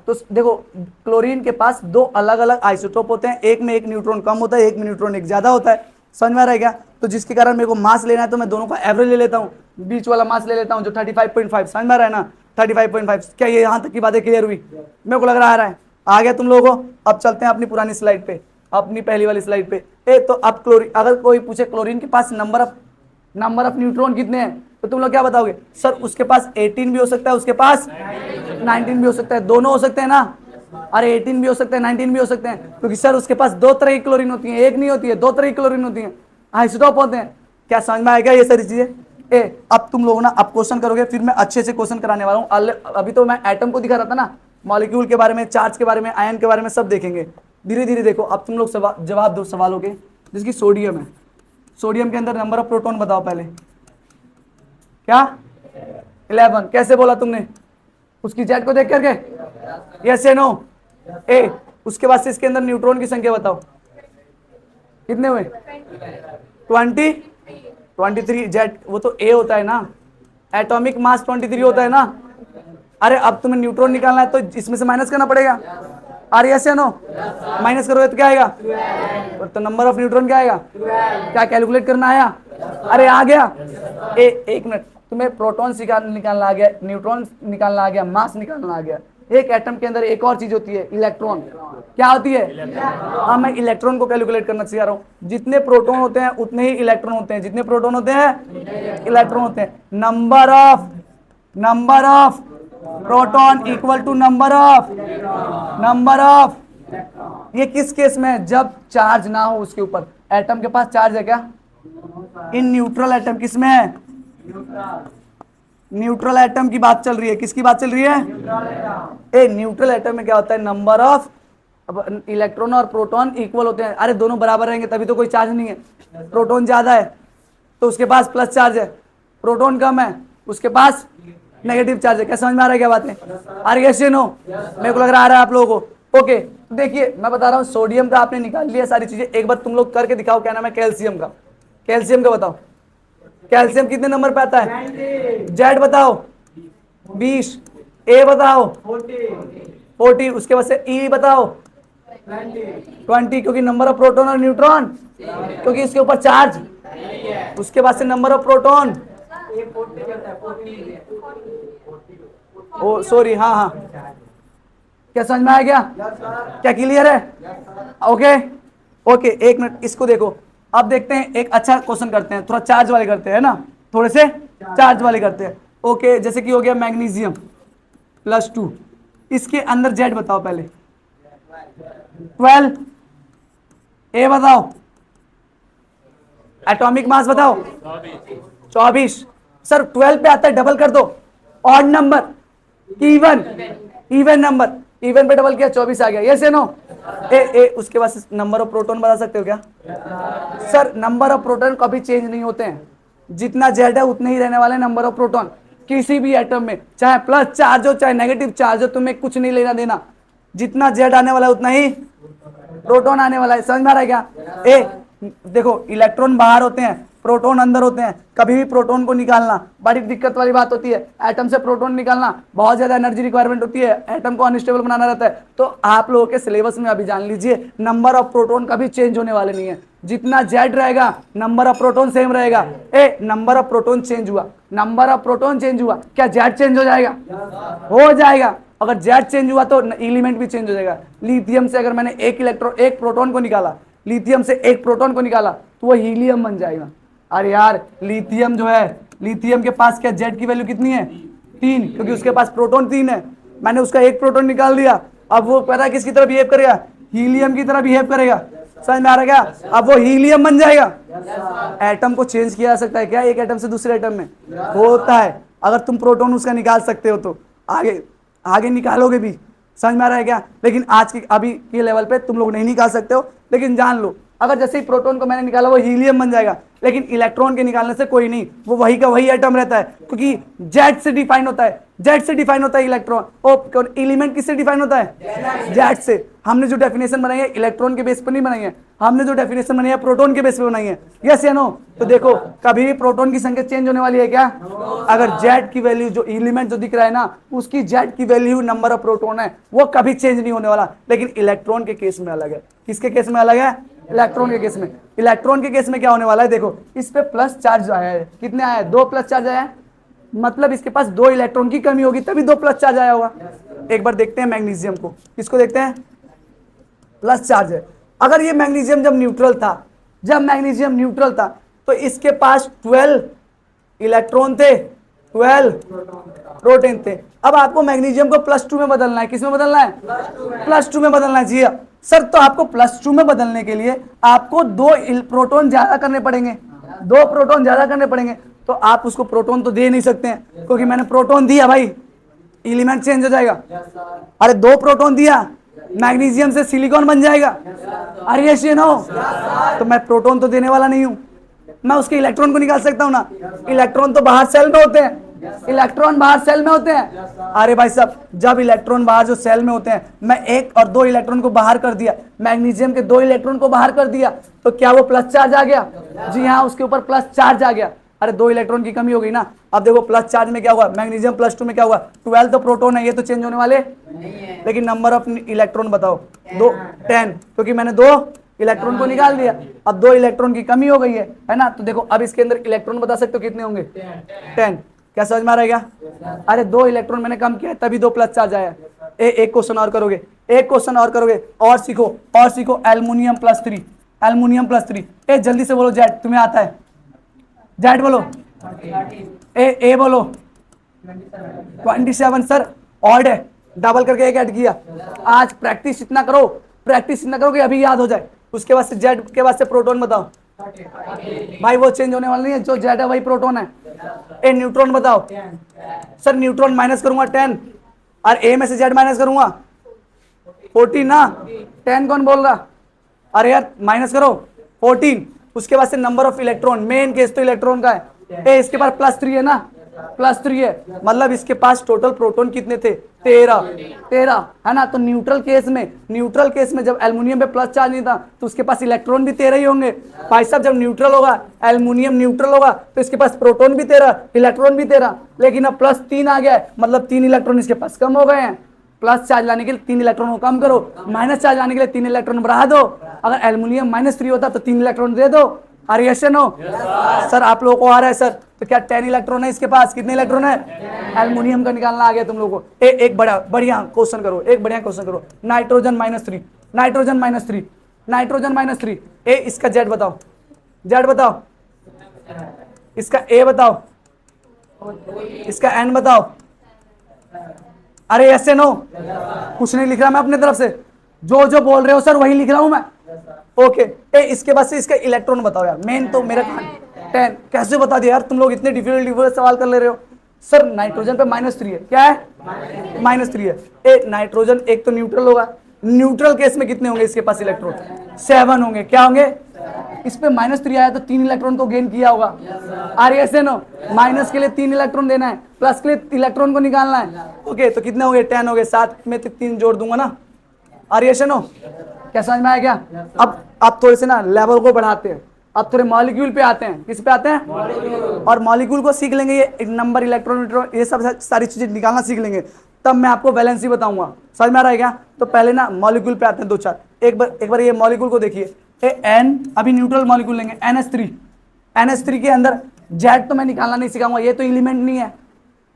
तो देखो क्लोरीन के पास दो अलग अलग आइसोटोप होते हैं, एक में एक न्यूट्रॉन कम होता है, एक में न्यूट्रॉन एक ज्यादा होता है। समझ में आ रहा है क्या? तो जिसके कारण मेरे को मास लेना है तो मैं दोनों का एवरेज ले लेता हूँ, बीच वाला मास ले लेता हूँ जो 35.5। समझ में आ रहा है ना? 35.5। क्या ये यहाँ तक की बातें क्लियर हुई? मेरे को लग रहा है आ गया तुम लोगों को। अब चलते हैं अपनी पुरानी स्लाइड पे, अपनी पहली वाली स्लाइड पे। तो अब क्लोरीन, अगर कोई पूछे क्लोरीन के पास नंबर ऑफ न्यूट्रॉन कितने हैं, तो तुम लोग क्या बताओगे? सर उसके पास 18 भी हो सकता है, उसके पास 19 भी हो सकता है, दोनों हो सकते हैं ना? अरे 18 भी हो सकते हैं, 19 भी हो सकते हैं, क्योंकि सर उसके पास दो तरह की क्लोरीन होती है, एक नहीं होती है, दो तरह की क्लोरीन होती है, आइसोटोप होते हैं। क्या समझ में आएगा ये सारी चीजें? अब तुम लोग ना अब क्वेश्चन करोगे, फिर मैं अच्छे से क्वेश्चन कराने वाला हूँ। अभी तो मैं एटम को दिखा रहा था ना, मॉलिक्यूल के बारे में, चार्ज के बारे में, आयन के बारे में सब देखेंगे धीरे धीरे। देखो अब तुम लोग जवाब दो सवालों के। जिसकी सोडियम है, सोडियम के अंदर नंबर ऑफ प्रोटॉन बताओ पहले। क्या? 11। कैसे बोला तुमने? उसकी जेड को देख करके? यस या नो? उसके बाद से इसके अंदर न्यूट्रॉन की संख्या बताओ, कितने हुए? 20, 23। जेड वो तो ए होता है ना, एटॉमिक मास 23 होता है ना। अरे अब तुम्हें न्यूट्रॉन निकालना है तो इसमें से माइनस करना पड़ेगा। अरे यस या नो? माइनस करोगे तो क्या आएगा? तो नंबर ऑफ न्यूट्रॉन क्या आएगा? क्या कैलकुलेट करना आया? अरे आ गया। एक मिनट, तुम्हें प्रोटॉन निकालना आ गया, न्यूट्रॉन निकालना आ गया, मास निकालना आ गया। एक एटम के अंदर एक और चीज होती है, इलेक्ट्रॉन। क्या होती है? हाँ, मैं इलेक्ट्रॉन को कैलकुलेट करना सिखा रहा हूँ। जितने प्रोटॉन होते हैं उतने ही इलेक्ट्रॉन होते हैं, जितने प्रोटॉन होते हैं इलेक्ट्रॉन होते हैं। Number of proton equal to number of. ये किस केस में है? जब चार्ज ना हो उसके ऊपर। एटम के पास चार्ज है क्या? इन न्यूट्रल एटम किसमें है? न्यूट्रल एटम की बात चल रही है। किसकी बात चल रही है? न्यूट्रल एटम में क्या होता है? नंबर ऑफ इलेक्ट्रॉन और प्रोटॉन इक्वल होते हैं। अरे दोनों बराबर रहेंगे तभी तो कोई चार्ज नहीं है। प्रोटॉन ज्यादा है तो उसके पास प्लस चार्ज है, प्रोटॉन कम है उसके पास नेगेटिव चार्ज है। क्या समझ में आ रहा है क्या बात है? अरे यस या नो? मेरे को लग रहा है आप लोगों को। ओके, देखिए मैं बता रहा हूँ, सोडियम का आपने निकाल लिया सारी चीजें। एक बार तुम लोग करके दिखाओ। क्या नाम है कैल्शियम का? कैल्शियम का बताओ। कैल्शियम कितने नंबर पे आता है? जेड बताओ 20, ए बताओ 40, उसके बाद से ई बताओ 20, क्योंकि नंबर ऑफ प्रोटॉन और न्यूट्रॉन, क्योंकि इसके ऊपर चार्ज। उसके बाद से number of proton, oh sorry, हाँ, क्या समझ में आ गया? क्या क्लियर है? ओके, एक मिनट इसको देखो। अब देखते हैं, एक अच्छा क्वेश्चन करते हैं, थोड़ा चार्ज वाले करते हैं ना, थोड़े से चार्ज वाले करते हैं। ओके, जैसे कि हो गया मैग्नीशियम +2, इसके अंदर जेड बताओ पहले। 12, ए बताओ, एटॉमिक मास बताओ 24। सर 12 पे आता है, डबल कर दो, odd number, even number, even पे डबल किया 24 आ गया। यस या नो? उसके बाद नंबर ऑफ प्रोटॉन बता सकते हो क्या? सर नंबर ऑफ प्रोटॉन कभी चेंज नहीं होते हैं, जितना जेड है उतने ही रहने वाले नंबर ऑफ प्रोटॉन किसी भी एटम में, चाहे प्लस चार्ज हो चाहे नेगेटिव चार्ज हो, तुम्हें कुछ नहीं लेना देना। जितना जेड आने वाला है उतना ही प्रोटॉन आने वाला है। समझ में आ रहा है क्या? देखो इलेक्ट्रॉन बाहर होते हैं, प्रोटॉन अंदर होते हैं। कभी भी प्रोटॉन को निकालना बड़ी दिक्कत वाली बात होती है। एटम से प्रोटॉन निकालना बहुत ज्यादा एनर्जी रिक्वायरमेंट होती है, एटम को अनस्टेबल बनाना रहता है। तो आप लोगों के सिलेबस में अभी जान लीजिए, नंबर ऑफ प्रोटॉन कभी चेंज होने वाले नहीं है। जितना जेड रहेगा नंबर ऑफ प्रोटॉन सेम रहेगा। नंबर ऑफ प्रोटॉन चेंज हुआ, नंबर ऑफ प्रोटॉन चेंज हुआ, क्या जेड चेंज हो जाएगा? हो जाएगा। अगर जेड चेंज हुआ तो एलिमेंट भी चेंज हो जाएगा। लिथियम से अगर मैंने एक प्रोटॉन को निकाला, लिथियम से एक प्रोटॉन को निकाला तो वो हीलियम बन जाएगा। अरे यार लिथियम जो है, लिथियम के पास क्या जेड की वैल्यू कितनी है? 3, क्योंकि उसके पास प्रोटॉन 3 है। मैंने उसका एक प्रोटॉन निकाल दिया, अब वो पता है किसकी तरह बिहेव करेगा? हीलियम की तरह बिहेव करेगा। समझ में आ रहा है क्या? अब वो हीलियम बन जाएगा। एटम को चेंज किया जा सकता है क्या एक एटम से दूसरे एटम में? होता है। अगर तुम प्रोटॉन उसका निकाल सकते हो तो आगे निकालोगे भी। समझ में आ रहा है क्या? लेकिन आज की अभी के लेवल पे तुम लोग नहीं निकाल सकते हो, लेकिन जान लो अगर जैसे ही प्रोटॉन को मैंने निकाला वो हीलियम बन जाएगा। लेकिन इलेक्ट्रॉन के निकालने से कोई नहीं, वो वही का वही एटम रहता है, क्योंकि जेड से डिफाइन होता है। जेड से डिफाइन होता है इलेक्ट्रॉन। और एलिमेंट किससे डिफाइन होता है? जेड से। हमने जो डेफिनेशन बनाई है इलेक्ट्रॉन के बेस पर नहीं बनाई है, हमने जो डेफिनेशन बनाई है प्रोटॉन के बेस पे बनाई है। यस या नो? तो देखो कभी भी प्रोटॉन की संख्या चेंज होने वाली है क्या? अगर जेड की वैल्यू, जो एलिमेंट जो दिख रहा है ना, उसकी जेड की वैल्यू नंबर ऑफ प्रोटॉन है, वो कभी चेंज नहीं होने वाला। लेकिन इलेक्ट्रॉन के केस में अलग है। किसके केस में अलग है? इलेक्ट्रॉन के केस में, इलेक्ट्रॉन के केस में क्या होने वाला है, देखो इस पे प्लस चार्ज आया है, कितने आया है, 2 प्लस चार्ज आया है, मतलब इसके पास 2 इलेक्ट्रॉन की कमी होगी तभी 2 प्लस चार्ज आया होगा। एक बार देखते हैं मैग्नीशियम को, किसको देखते हैं, प्लस चार्ज है। अगर ये मैग्नीशियम जब न्यूट्रल था, जब मैग्नीशियम न्यूट्रल था तो इसके पास 12 इलेक्ट्रॉन थे, 12 प्रोटॉन थे। अब आपको मैग्नीशियम को +2 में बदलना है, किस में बदलना है, +2 में बदलना चाहिए सर। तो आपको +2 में बदलने के लिए आपको 2 प्रोटॉन ज्यादा करने पड़ेंगे, 2 प्रोटॉन ज्यादा करने पड़ेंगे। तो आप उसको प्रोटॉन तो दे नहीं सकते हैं, क्योंकि मैंने प्रोटॉन दिया भाई, एलिमेंट चेंज हो जाएगा। अरे 2 प्रोटॉन दिया, मैग्नीशियम से सिलिकॉन बन जाएगा, अरे यस या नो, तो मैं प्रोटॉन तो देने वाला नहीं हूं, मैं उसके इलेक्ट्रॉन को निकाल सकता हूं ना। इलेक्ट्रॉन तो बाहर सेल में होते हैं, इलेक्ट्रॉन बाहर सेल में होते हैं। अरे भाई साहब, जब इलेक्ट्रॉन बाहर जो सेल में होते हैं, मैं 1 और 2 इलेक्ट्रॉन को बाहर कर दिया, मैग्नीशियम के 2 इलेक्ट्रॉन को बाहर कर दिया, तो क्या वो प्लस चार्ज आ गया, जी हाँ, उसके ऊपर प्लस चार्ज आ गया। अरे 2 इलेक्ट्रॉन की कमी हो गई ना। अब देखो प्लस चार्ज में क्या हुआ, मैग्नीशियम +2 में क्या हुआ, 12 तो प्रोटॉन है, ये तो चेंज होने वाले नहीं है। लेकिन नंबर ऑफ इलेक्ट्रॉन बताओ, 10, क्योंकि मैंने 2 इलेक्ट्रॉन को निकाल दिया, अब 2 इलेक्ट्रॉन की कमी हो गई है ना। तो देखो अब इसके अंदर इलेक्ट्रॉन बता सकते हो कितने होंगे, 10। क्या समझ में आ रहा है, अरे 2 इलेक्ट्रॉन मैंने कम किया तभी 2 प्लस चार्ज आया। एक क्वेश्चन और करोगे, एक क्वेश्चन और करोगे, और सीखो, और सीखो, एल्युमिनियम +3, एल्युमिनियम +3। जल्दी से बोलो जेड, तुम्हें आता है, जेड बोलो, ए बोलो, 27 सर, ऑड है, डबल करके एक ऐड किया। आज प्रैक्टिस इतना करो, प्रैक्टिस इतना करो कि अभी याद हो जाए। उसके बाद से जेड के बाद से प्रोटॉन बताओ भाई, वो चेंज होने वाला नहीं है, जो जेड है वही प्रोटॉन है। न्यूट्रॉन बताओ सर, न्यूट्रॉन माइनस करूंगा 10, और ए में से जेड माइनस करूंगा 14 ना, 10 कौन बोल रहा, अरे यार माइनस करो 14। उसके बाद से number of electron, main case तो इलेक्ट्रॉन का है, इसके पास +3 है ना, +3 है, मतलब इसके पास टोटल प्रोटॉन कितने थे, 13 है ना। तो न्यूट्रल केस में जब एल्युमिनियम पे प्लस चार्ज नहीं था तो उसके पास इलेक्ट्रॉन भी 13 ही होंगे। भाई साहब जब न्यूट्रल होगा, एल्युमिनियम न्यूट्रल होगा, तो इसके पास प्रोटॉन भी 13, इलेक्ट्रॉन भी 13, लेकिन अब +3 आ गया है, मतलब 3 इलेक्ट्रॉन इसके पास कम हो गए हैं। प्लस चार्ज लाने के लिए 3 इलेक्ट्रॉन को कम करो, माइनस चार्ज लाने के लिए 3 इलेक्ट्रॉन बढ़ा दो। अगर एल्युमिनियम -3 होता तो 3 इलेक्ट्रॉन दे दो। अरे यस नो सर, आप लोगों को आ रहा है सर, तो क्या 10 इलेक्ट्रॉन है इसके पास, कितने इलेक्ट्रॉन है, एल्युमिनियम का निकालना आ गया तुम लोगों को। एक बढ़िया क्वेश्चन करो, एक बढ़िया क्वेश्चन करो, नाइट्रोजन -3, नाइट्रोजन -3, नाइट्रोजन -3, इसका जेड बताओ, जेड बताओ, इसका ए बताओ, इसका एन बताओ। अरे ऐसे नो, कुछ नहीं लिख रहा मैं अपने तरफ से, जो जो बोल रहे हो सर वही लिख रहा हूं मैं। ओके, इसके बाद से इसका इलेक्ट्रॉन बताओ यार, मेन तो मेरा 10 कैसे बता दिया यार तुम लोग, इतने डिफिकल्ट सवाल कर ले रहे हो। सर नाइट्रोजन पे -3 है, क्या है, -3 है। नाइट्रोजन एक तो न्यूट्रल होगा, न्यूट्रल केस में कितने होंगे इसके पास इलेक्ट्रॉन, 7 होंगे, क्या होंगे, इस पे -3 आया तो 3 इलेक्ट्रॉन को गेन किया होगा। आर एस एन, माइनस के लिए 3 इलेक्ट्रॉन देना है, प्लस के लिए इलेक्ट्रॉन को निकालना है। ओके, तो कितने हो गए, 10 हो गए, 7 में 3 जोड़ दूंगा ना। आर एस एन हो, क्या समझ में आया क्या। अब थोड़े से ना लेवल को बढ़ाते हैं, अब थोड़े मॉलिक्यूल पे आते हैं, किस पे आते हैं, और मॉलिक्यूल को सीख लेंगे, ये नंबर, इलेक्ट्रॉन, ये सब सारी चीजें निकालना सीख लेंगे, तब मैं आपको वैलेंसी बताऊंगा। समझ में आ रहा है क्या। तो पहले ना मॉलिक्यूल पे आते हैं 2-4, एक बार ये मॉलिक्यूल को देखिए, एन, अभी न्यूट्रल मॉलिक्यूल लेंगे, NH3 के अंदर जेड तो मैं निकालना नहीं सिखाऊंगा, ये तो एलिमेंट नहीं है।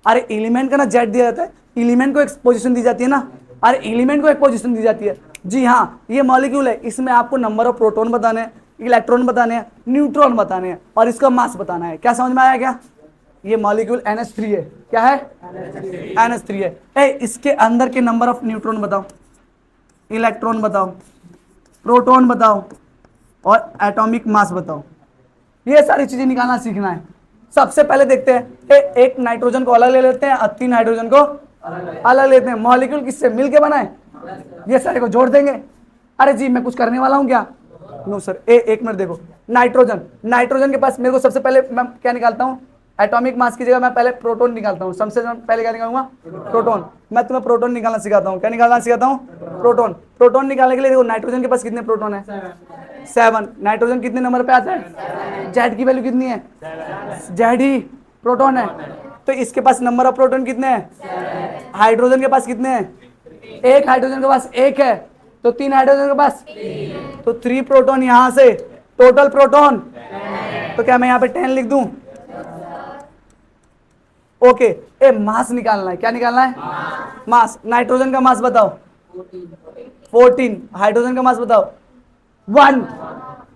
अरे एलिमेंट का ना जेड दिया जाता है, एलिमेंट को एक पोजीशन दी जाती है ना, अरे एलिमेंट को एक पोजीशन दी जाती है, जी हाँ, ये मॉलिक्यूल है, इसमें आपको नंबर ऑफ प्रोटॉन बताने हैं, इलेक्ट्रॉन बताने हैं, न्यूट्रॉन बताने हैं, और इसका मास बताना है। क्या समझ में आया क्या। ये मॉलिक्यूल NH3 है, क्या है, NH3 है। इसके अंदर के नंबर ऑफ न्यूट्रॉन बताओ, इलेक्ट्रॉन बताओ, प्रोटॉन बताओ, और एटॉमिक मास बताओ। ये सारी चीजें निकालना सीखना है। सबसे पहले देखते हैं, एक नाइट्रोजन को अलग ले लेते हैं और 3 हाइड्रोजन को अलग लेते हैं। मॉलिक्यूल किससे मिलके बना है, ये सारे को जोड़ देंगे। अरे जी मैं कुछ करने वाला हूं क्या, नो सर। एक मिनट देखो, नाइट्रोजन के पास मेरे को सबसे पहले मैं क्या निकालता हूं, एटॉमिक मास की जगह मैं पहले प्रोटॉन निकालता हूं। सबसे पहले क्या निकालूंगा, प्रोटॉन। मैं तुम्हें प्रोटॉन निकालना सिखाता हूं, क्या निकालना सिखाता हूं, प्रोटॉन। प्रोटॉन निकालने के लिए देखो, नाइट्रोजन के पास कितने प्रोटॉन है, 7। नाइट्रोजन कितने नंबर पे आता है, जेड की वैल्यू कितनी है, जेड ही प्रोटॉन है, तो इसके पास नंबर ऑफ प्रोटॉन कितने हैं, हाइड्रोजन के पास कितने हैं, एक हाइड्रोजन के पास 1 है, तो 3 हाइड्रोजन के पास, तो 3 प्रोटॉन यहां से, टोटल प्रोटॉन, तो क्या मैं यहां पे 10 लिख दूं? ओके, ए मास निकालना है, क्या निकालना है? मास। नाइट्रोजन का मास बताओ 14, हाइड्रोजन का मास बताओ 1,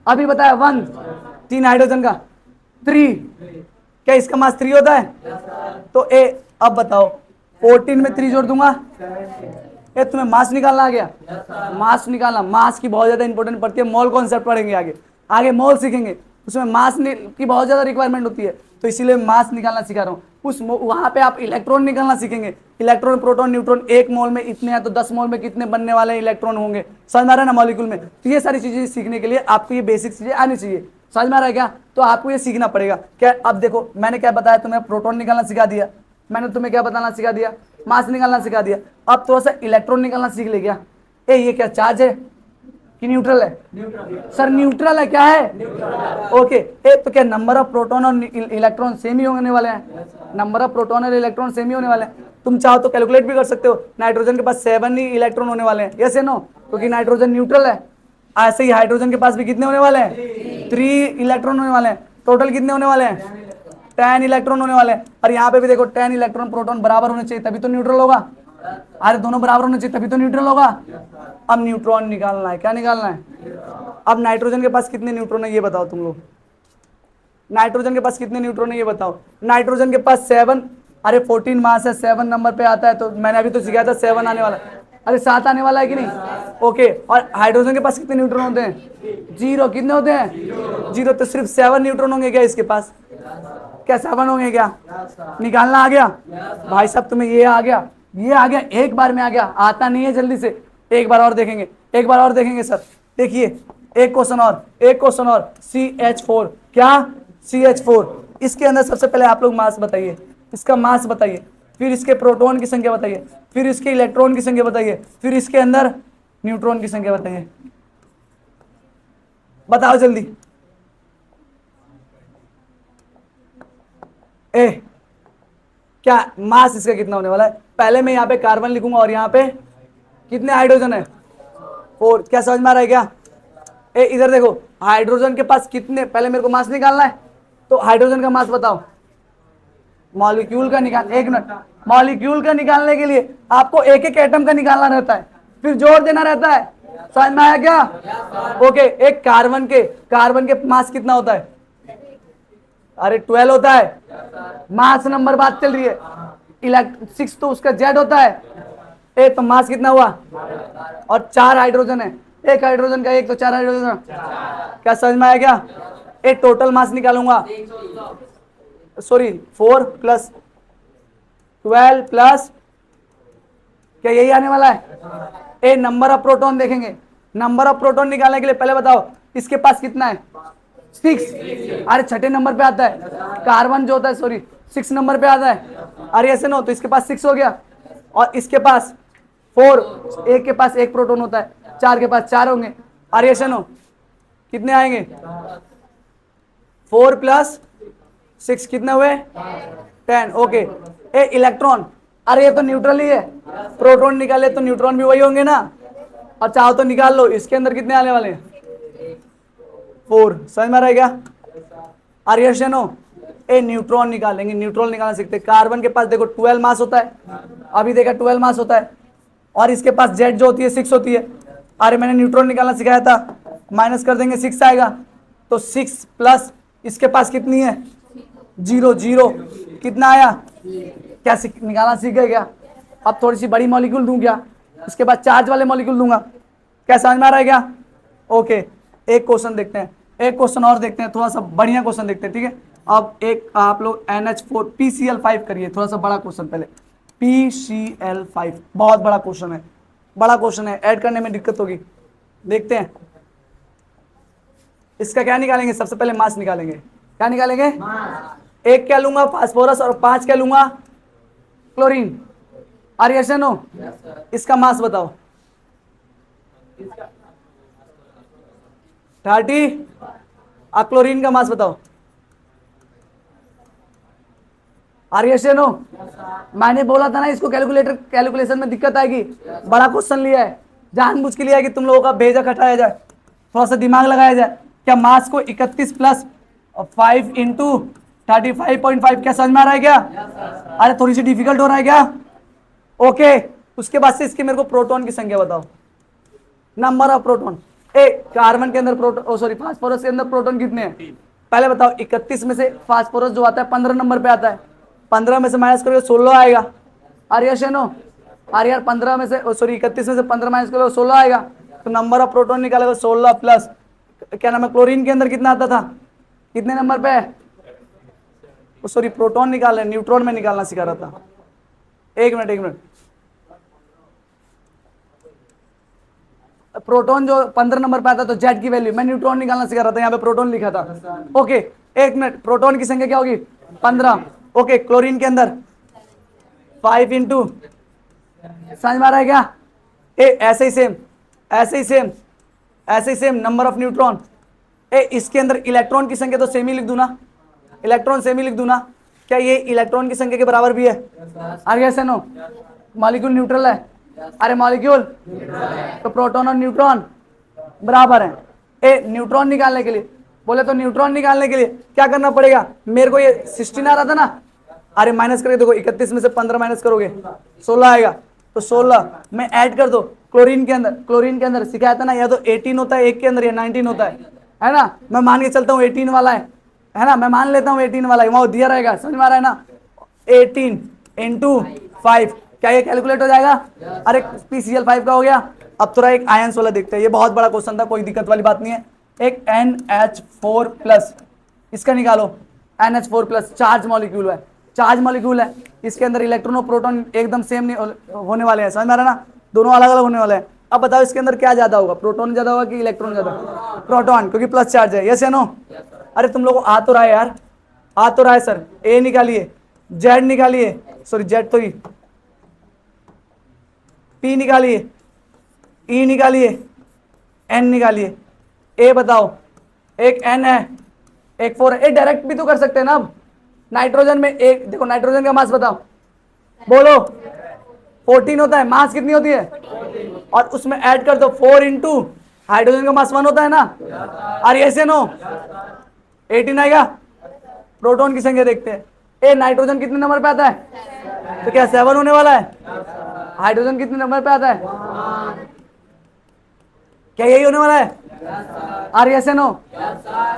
अभी बताया 1, 3 हाइड्रोजन का 3, क्या इसका मास 3 होता है? तो ए अब बताओ 14 में 3 जोड़ दूंगा, ए तुम्हें मास निकालना आ गया? मास निकालना, मास की बहुत ज्यादा इंपॉर्टेंट पड़ती है, मोल कॉन्सेप्ट पढ़ेंगे आगे, आगे मोल सीखेंगे, उसमें मास की बहुत ज्यादा रिक्वायरमेंट होती है, तो इसीलिए मास निकालना सिखा रहा हूँ। उस वहां पे आप इलेक्ट्रॉन निकालना सीखेंगे, इलेक्ट्रॉन प्रोटॉन न्यूट्रॉन, 1 मोल में इतने हैं तो 10 मोल में कितने बनने वाले इलेक्ट्रॉन होंगे, समझ में आ रहा है ना मॉलिक्यूल में। तो ये सारी चीजें सीखने के लिए आपको ये बेसिक चीजें आनी चाहिए, समझ में आ रहा है क्या? तो आपको ये सीखना पड़ेगा क्या। अब देखो मैंने क्या बताया तुम्हें, प्रोटॉन निकालना सिखा दिया, मैंने तुम्हें क्या बताना सिखा दिया, मास निकालना सिखा दिया। अब थोड़ा सा इलेक्ट्रॉन निकालना सीख ले क्या। ए ये क्या चार्ज है कि न्यूट्रल है? सर न्यूट्रल है, क्या है? ओके, ए तो क्या नंबर ऑफ प्रोटॉन और इलेक्ट्रॉन सेम ही होने वाले हैं? नंबर ऑफ प्रोटॉन और इलेक्ट्रॉन सेम ही होने वाले हैं। तुम चाहो तो कैलकुलेट भी कर सकते हो, नाइट्रोजन के पास 7 ही इलेक्ट्रॉन होने वाले हैं, यस या नो, क्योंकि नाइट्रोजन न्यूट्रल है। ऐसे ही हाइड्रोजन के पास भी कितने होने वाले हैं? 3 इलेक्ट्रॉन होने वाले हैं। टोटल कितने होने वाले हैं? 10 इलेक्ट्रॉन होने वाले हैं। और यहाँ पे भी देखो 10 इलेक्ट्रॉन प्रोटॉन बराबर होने चाहिए तभी तो न्यूट्रल होगा। अरे दोनों बराबर होने चाहिए तभी तो न्यूट्रल होगा। अब न्यूट्रॉन निकालना है, क्या निकालना है? अब नाइट्रोजन के पास कितने न्यूट्रॉन है ये बताओ तुम लोग, नाइट्रोजन के पास कितने न्यूट्रॉन है ये बताओ। नाइट्रोजन के पास 7, अरे 14 मास है, 7 नंबर पे आता है, तो मैंने अभी तो सिखाया था 7 आने वाला, अरे 7 आने वाला है कि नहीं? ओके, और हाइड्रोजन के पास कितने न्यूट्रॉन होते हैं? 0। कितने होते हैं? 0। तो सिर्फ 7 न्यूट्रॉन होंगे क्या इसके पास? क्या 7 होंगे क्या? निकालना आ गया भाई साहब तुम्हें, ये आ गया, ये आ गया, एक बार में आ गया, आता नहीं है जल्दी से। एक बार और देखेंगे, एक बार और देखेंगे सर, देखिए एक क्वेश्चन और, एक क्वेश्चन और, CH4, क्या CH4, इसके अंदर सबसे पहले आप लोग मास बताइए, इसका मास बताइए, फिर इसके प्रोटॉन की संख्या बताइए, फिर इसके इलेक्ट्रॉन की संख्या बताइए, फिर इसके अंदर न्यूट्रॉन की संख्या बताइए, बताओ जल्दी। ए क्या मास इसका कितना होने वाला है? पहले मैं यहाँ पे कार्बन लिखूंगा और यहाँ पे कितने हाइड्रोजन है? 4। क्या समझ में आ रहा है क्या? ए इधर देखो, हाइड्रोजन के पास कितने, पहले मेरे को मास निकालना है, तो हाइड्रोजन का मास बताओ। मॉलिक्यूल का निकाल, एक मिनट, मॉलिक्यूल का निकालने के लिए आपको एक एक एटम का निकालना रहता है, फिर जोड़ देना रहता है, समझ में आया क्या? ओके, एक कार्बन के मास कितना होता है? अरे 12 होता है, मास नंबर बात चल रही है, 6 तो उसका जेड होता है। ए तो मास कितना हुआ? और 4 हाइड्रोजन है, एक हाइड्रोजन का एक, तो 4 हाइड्रोजन। क्या समझ में आया क्या? ए टोटल मास निकालूंगा, सॉरी 4 + 12 प्लस, क्या यही आने वाला है? ए नंबर ऑफ प्रोटॉन देखेंगे, नंबर ऑफ प्रोटॉन निकालने के लिए पहले बताओ इसके पास कितना है? 6। अरे छठे नंबर पे आता है कार्बन जो होता है, सॉरी 6 नंबर पे आता है। अरे ऐसे नो, तो इसके पास 6 हो गया, और इसके पास 4, एक के पास एक प्रोटॉन होता है, 4 के पास 4 होंगे। अरे ऐसे नो, कितने आएंगे? 4 + 6 कितने हुए? 10। ओके, ए इलेक्ट्रॉन, अरे ये तो न्यूट्रल ही है, प्रोटॉन निकाले तो न्यूट्रॉन भी वही होंगे ना, और चाहो तो निकाल लो, इसके अंदर कितने आने वाले हैं? 4। समझ में आ रहा है क्या? आर्यशनो, ए न्यूट्रॉन निकालेंगे, न्यूट्रॉन निकालना सीखते। कार्बन के पास देखो 12 मास होता है, अभी देखा 12 मास होता है, और इसके पास जेड जो होती है 6 होती है। अरे मैंने न्यूट्रॉन निकालना सिखाया था, माइनस कर देंगे 6 आएगा, तो 6 प्लस इसके पास कितनी है? 0 0, कितना आया? क्या निकालना सीख गए क्या? अब थोड़ी सी बड़ी मॉलिक्यूल दूं क्या? इसके बाद चार्ज वाले मॉलिक्यूल दूंगा, क्या समझ में आ रहा है क्या? ओके, एक क्वेश्चन देखते हैं, एक क्वेश्चन और देखते हैं, थोड़ा सा बढ़िया क्वेश्चन देखते हैं, ठीक है। अब एक आप लोग NH4 PCl5 करिए, थोड़ा सा बड़ा क्वेश्चन पहले, PCl5 बहुत बड़ा क्वेश्चन है, बड़ा क्वेश्चन है, ऐड करने में दिक्कत होगी, देखते हैं। इसका क्या निकालेंगे? सबसे पहले मास निकालेंगे, क्या निकालेंगे? एक क्या लूंगा? फास्फोरस, और 5 क्या लूंगा? क्लोरीन। Are yes no? इसका मास बताओ। 30। क्लोरीन का मास बताओ। Are yes no? मैंने बोला था ना इसको कैलकुलेशन में दिक्कत आएगी, बड़ा क्वेश्चन लिया है, जानबूझ के लिए है कि तुम लोगों का भेजा खटाया जाए, थोड़ा सा दिमाग लगाया जाए। क्या मास को 31 प्लस 5 इंटू 35.5 क्या समझ में आ रहा है क्या? अरे थोड़ी सी डिफिकल्ट हो रहा है क्या? ओके, उसके बाद से इसके मेरे को प्रोटॉन की संख्या बताओ, number of proton. A carbon के अंदर प्रोटॉन, सॉरी फास्फोरस के अंदर प्रोटॉन कितने हैं पहले बताओ। 31 में से फास्फोरस जो आता है 15 नंबर पे आता है, 15 में से माइनस करोगे 16 आएगा। आर्यश है नो, अरे यार 15 में से, सॉरी 31 में से 15 माइनस करोगे 16 आएगा, तो नंबर ऑफ प्रोटॉन निकालेगा 16 प्लस क्या नाम है, क्लोरीन के अंदर कितना आता था, कितने नंबर पे है, सॉरी प्रोटॉन निकाल रहे, न्यूट्रॉन में निकालना सिखा रहा था। एक मिनट, प्रोटॉन जो 15 नंबर पे आता तो जेड की वैल्यू, मैं न्यूट्रॉन निकालना सिखा रहा था, यहाँ पे प्रोटॉन लिखा था। ओके एक मिनट, प्रोटॉन की संख्या क्या होगी 15। ओके क्लोरीन के अंदर 5 इंटू, समझ में आ रहा है क्या? ऐसे ही सेम नंबर ऑफ न्यूट्रॉन। इसके अंदर इलेक्ट्रॉन की संख्या तो सेम ही लिख दूं ना, इलेक्ट्रॉन सेम ही लिख दूं ना, क्या ये इलेक्ट्रॉन की संख्या के बराबर भी है? अरे यस नो, मॉलिक्यूल न्यूट्रल है, अरे मॉलिक्यूल, तो प्रोटॉन और न्यूट्रॉन बराबर है। न्यूट्रॉन निकालने के लिए बोले तो न्यूट्रॉन निकालने के लिए क्या करना पड़ेगा, मेरे को ये 16 आ रहा था ना, अरे माइनस करके देखो 31 में से 15 माइनस करोगे 16 आएगा, तो 16 में ऐड कर दो। क्लोरीन के अंदर सिखाया था ना, या तो 18 होता है एक के अंदर या 19 होता है ना, मैं मान के चलता हूँ 18 वाला है ना, मैं मान लेता हूँ 18 वाला है, वहां दिया रहेगा, समझ में आ रहा है ना। 18 इंटू 5 क्या ये कैलकुलेट हो जाएगा? अरे PCl 5 का हो गया। अब थोड़ा एक आयंस वाला देखते हैं, ये बहुत बड़ा क्वेश्चन था, कोई दिक्कत वाली बात नहीं है। एक NH4 प्लस, इसका निकालो, NH4 प्लस चार्ज मॉलिक्यूल है, इसके अंदर इलेक्ट्रॉन और प्रोटॉन एकदम सेम नहीं होने वाले हैं, समझ में आ रहा है ना, दोनों अलग अलग होने वाले हैं। अब बताओ इसके अंदर क्या ज्यादा होगा, प्रोटॉन ज्यादा होगा कि इलेक्ट्रॉन ज्यादा? प्रोटॉन, क्योंकि प्लस चार्ज है। यस या नो? अरे तुम लोगों को आ तो रहा है यार, आ तो रहा है सर। ए निकालिए, जेड निकालिए, सॉरी जेड तो ही, पी निकालिए, ई निकालिए, एन निकालिए। ए बताओ, एक एन है, एक 4 है। डायरेक्ट भी तो कर सकते हैं ना। अब नाइट्रोजन में एक देखो, नाइट्रोजन का मास बताओ, बोलो 14 होता है, मास कितनी होती है, और उसमें ऐड कर दो 4 इंटू हाइड्रोजन का मास 1 होता है ना। और ऐसे नो 18 आएगा। प्रोटॉन की संख्या देखते हैं, नाइट्रोजन कितने नंबर पे आता है, तो क्या 7 होने वाला है? हाइड्रोजन कितने नंबर पे आता है, क्या यही होने वाला है? Are yes no?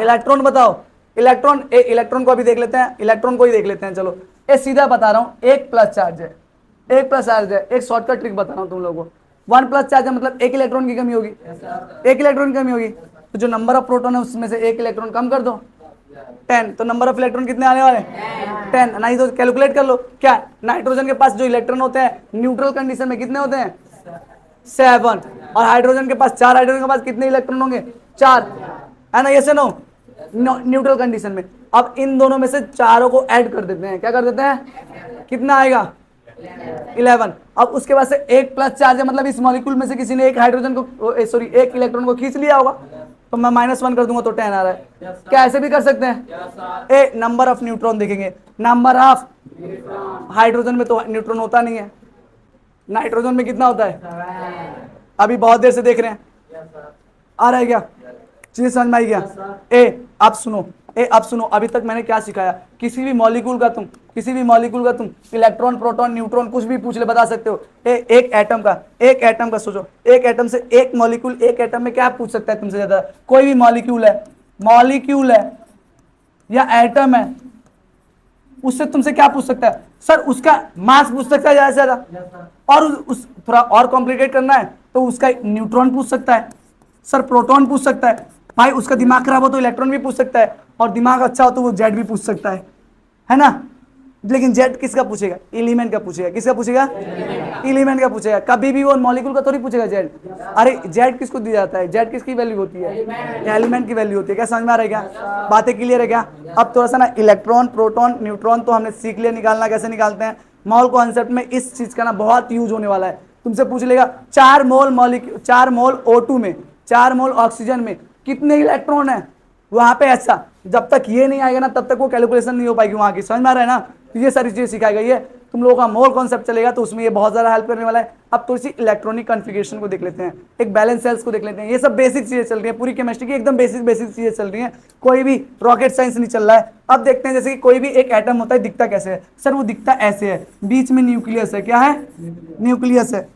इलेक्ट्रॉन बताओ, इलेक्ट्रॉन को अभी देख लेते हैं, इलेक्ट्रॉन को ही देख लेते हैं, चलो। सीधा बता रहा हूं, एक प्लस चार्ज है, एक शॉर्टकट ट्रिक बता रहा हूं तुम लोगों को। 1 प्लस चार्ज है मतलब एक इलेक्ट्रॉन की कमी होगी, एक इलेक्ट्रॉन की कमी होगी, तो जो नंबर ऑफ प्रोटॉन है उसमें से एक इलेक्ट्रॉन कम कर दो, 10, तो नंबर ऑफ इलेक्ट्रॉन कितने आने वाले? 10। नहीं तो कैलकुलेट कर लो, क्या नाइट्रोजन के पास जो इलेक्ट्रॉन होते हैं न्यूट्रल कंडीशन में कितने होते हैं? 7। और हाइड्रोजन के पास 4, हाइड्रोजन के पास कितने इलेक्ट्रॉन होंगे? 4, है ना, यस नो? न्यूट्रल कंडीशन में। अब इन दोनों में से चारों को ऐड कर देते हैं, क्या कर देते हैं, कितना आएगा? 11। अब उसके बाद से एक प्लस चार्ज है, मतलब इस मॉलिक्यूल में से किसी ने एक हाइड्रोजन को, सॉरी एक इलेक्ट्रॉन को खींच लिया होगा, तो मैं -1 कर दूंगा तो 10 आ रहा है। क्या ऐसे भी कर सकते हैं? नंबर ऑफ न्यूट्रॉन देखेंगे, नंबर ऑफ हाइड्रोजन में तो न्यूट्रॉन होता नहीं है, नाइट्रोजन में कितना होता है? अभी बहुत देर से देख रहे हैं, आ रहा है क्या चीज समझ में आई क्या? अब सुनो, अभी तक मैंने क्या सिखाया, किसी भी मॉलिक्यूल का तुम इलेक्ट्रॉन, प्रोटॉन, न्यूट्रॉन कुछ भी पूछ ले बता सकते हो। एक एटम का सोचो, एक एटम से एक मॉलिक्यूल, एक एटम में क्या पूछ सकता है तुमसे ज्यादा? कोई भी मॉलिक्यूल है या एटम है, उससे तुमसे क्या पूछ सकता है? सर उसका मास पूछ सकता है ज्यादा से ज्यादा, और उस थोड़ा और कॉम्प्लिकेट करना है तो उसका न्यूट्रॉन पूछ सकता है, सर प्रोटॉन पूछ सकता है, भाई उसका दिमाग खराब हो तो इलेक्ट्रॉन भी पूछ सकता है, और दिमाग अच्छा हो तो वो जेड भी पूछ सकता है ना। लेकिन जेड किसका पूछेगा? एलिमेंट का पूछेगा। किसका पूछेगा? एलिमेंट का पूछेगा। कभी भी वो मॉलिक्यूल का थोड़ी पूछेगा जेड। अरे जेड किसको दिया जाता है? जेड किसकी वैल्यू होती है? एलिमेंट की वैल्यू होती है। क्या समझ में आ रहा है क्या? बातें क्लियर है क्या? अब थोड़ा सा ना इलेक्ट्रॉन, प्रोटॉन, न्यूट्रॉन तो हमने सीख लिया निकालना कैसे निकालते हैं। मॉल कॉन्सेप्ट में इस चीज का ना बहुत यूज होने वाला है। तुमसे पूछ लेगा 4 मोल O2 में, 4 मोल ऑक्सीजन में कितने इलेक्ट्रॉन है? वहां पे ऐसा जब तक ये नहीं आएगा ना तब तक वो कैलकुलेशन नहीं हो पाएगी वहां की। समझ में आ रहा है ना? तो ये सारी चीजें सिखाई गई है। तुम लोगों का मोल कॉन्सेप्ट चलेगा तो उसमें ये बहुत ज़्यादा हेल्प करने वाला है। अब थोड़ी सी इलेक्ट्रॉनिक कॉन्फ़िगरेशन को देख लेते हैं, एक बैलेंस सेल्स को देख लेते हैं। ये सब बेसिक चीज़ें चल रही हैं, पूरी केमिस्ट्री की एकदम बेसिक चीज़ें चल रही हैं, कोई भी रॉकेट साइंस नहीं चल रहा है। अब देखते हैं जैसे कि कोई भी एक एटम होता है, दिखता कैसे है? सर वो दिखता ऐसे है, बीच में न्यूक्लियस है। क्या है? न्यूक्लियस है।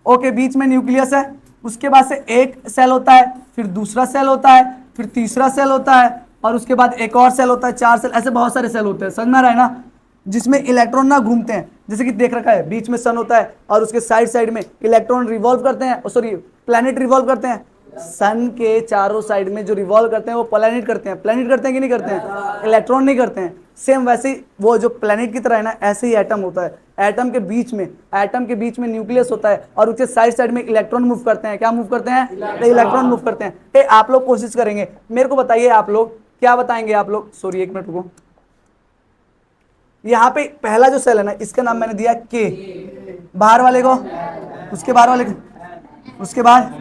ओके, बीच में न्यूक्लियस है। उसके बाद से एक सेल होता है, फिर दूसरा सेल होता है, फिर तीसरा सेल होता है, और उसके बाद एक और सेल होता है, 4 सेल, ऐसे बहुत सारे सेल होते हैं। समझ में आ रहा है ना? जिसमें इलेक्ट्रॉन ना घूमते हैं, जैसे कि देख रखा है, बीच में सन होता है और उसके साइड साइड में इलेक्ट्रॉन रिवॉल्व करते हैं, सॉरी प्लैनेट रिवॉल्व करते हैं। सन के चारों साइड में जो रिवॉल्व करते हैं वो प्लैनेट करते हैं। प्लैनेट करते हैं कि नहीं करते हैं? इलेक्ट्रॉन नहीं करते हैं। सेम वैसे ही वो जो प्लैनेट की तरह है ना, ऐसे ही एटम होता है। एटम के बीच में न्यूक्लियस होता है और उसके साइड साइड में इलेक्ट्रॉन मूव करते हैं। क्या मूव करते हैं? इलेक्ट्रॉन मूव करते हैं। आप लोग कोशिश करेंगे, मेरे को बताइए आप लोग क्या बताएंगे? आप लोग, सॉरी एक मिनट रुको, यहाँ पे पहला जो सेल है ना, इसका नाम मैंने दिया के, बाहर वाले को, उसके बाहर वाले को, उसके बाद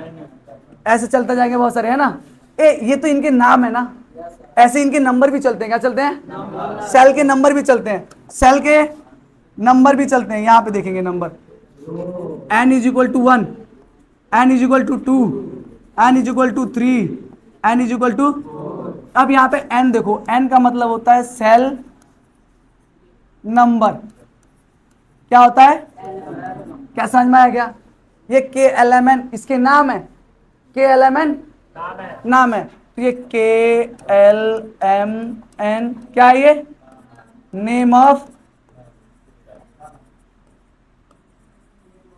ऐसे चलता जाएंगे बहुत सारे, है ना? ये तो इनके नाम है ना, ऐसे इनके नंबर भी चलते हैं। क्या चलते हैं? सेल के नंबर भी चलते हैं, सेल के नंबर भी चलते हैं। यहाँ पे देखेंगे number, n is equal to 1, n is equal to 2, n is equal to 3, n is equal to, अब यहाँ पे n देखो, n का मतलब होता है सेल नंबर। क्या होता है? क्या समझ में आया क्या? ये KLMN इसके नाम है, KLMN नाम है, तो ये KLMN क्या है? ये नेम ऑफ,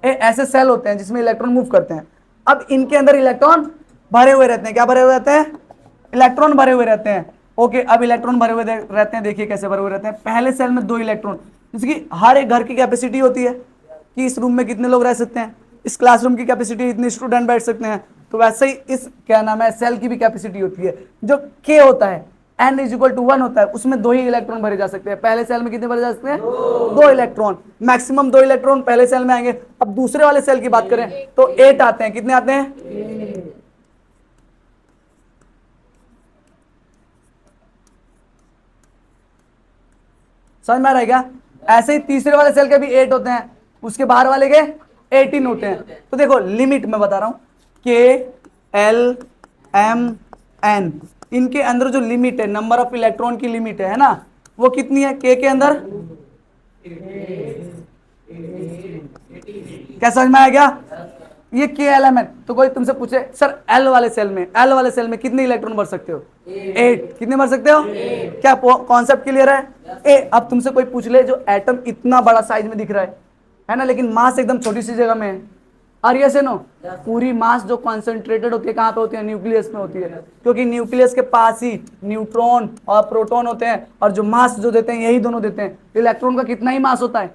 ऐसे सेल होते हैं जिसमें इलेक्ट्रॉन मूव करते हैं। अब इनके अंदर इलेक्ट्रॉन भरे हुए रहते हैं। क्या भरे हुए रहते हैं? इलेक्ट्रॉन भरे हुए रहते हैं। ओके, अब इलेक्ट्रॉन भरे हुए रहते हैं, देखिए कैसे भरे हुए रहते हैं। पहले सेल में 2 इलेक्ट्रॉन, जैसे कि हर एक घर की कैपेसिटी होती है कि इस रूम में कितने लोग रह सकते हैं, इस क्लासरूम की कैपेसिटी इतने स्टूडेंट बैठ सकते हैं, तो वैसे ही इस क्या नाम है सेल की भी कैपेसिटी होती है। जो K होता है, n इज इक्वल टू 1 होता है, उसमें 2 ही इलेक्ट्रॉन भरे जा सकते हैं। पहले सेल में कितने भरे जा सकते हैं? 2 इलेक्ट्रॉन, मैक्सिमम 2 इलेक्ट्रॉन पहले सेल में आएंगे। अब दूसरे वाले सेल की बात करें तो 8 आते हैं। कितने आते हैं? समझ में आ रहा है क्या? ऐसे ही तीसरे वाले सेल के भी 8 होते हैं, उसके बाहर वाले के 18 होते हैं। तो देखो लिमिट मैं बता रहा हूं, KLMN, इनके अंदर जो लिमिट है, नंबर ऑफ इलेक्ट्रॉन की लिमिट है ना, वो कितनी है? K के अंदर, क्या समझ में आया क्या? ये KLMN। तो कोई तुमसे पूछे सर L वाले सेल में कितने इलेक्ट्रॉन भर सकते हो? 8। कितने भर सकते हो? क्या कॉन्सेप्ट क्लियर है? अब तुमसे कोई पूछ ले जो एटम इतना बड़ा साइज में दिख रहा है ना, लेकिन मास एकदम छोटी सी जगह में है, और ये से नो पूरी मास जो कॉन्सेंट्रेटेड होती है कहाँ पे होती है? न्यूक्लियस में होती है, क्योंकि न्यूक्लियस के पास ही न्यूट्रॉन और प्रोटॉन होते हैं, और जो मास जो देते हैं यही दोनों देते हैं। इलेक्ट्रॉन का कितना ही मास होता है?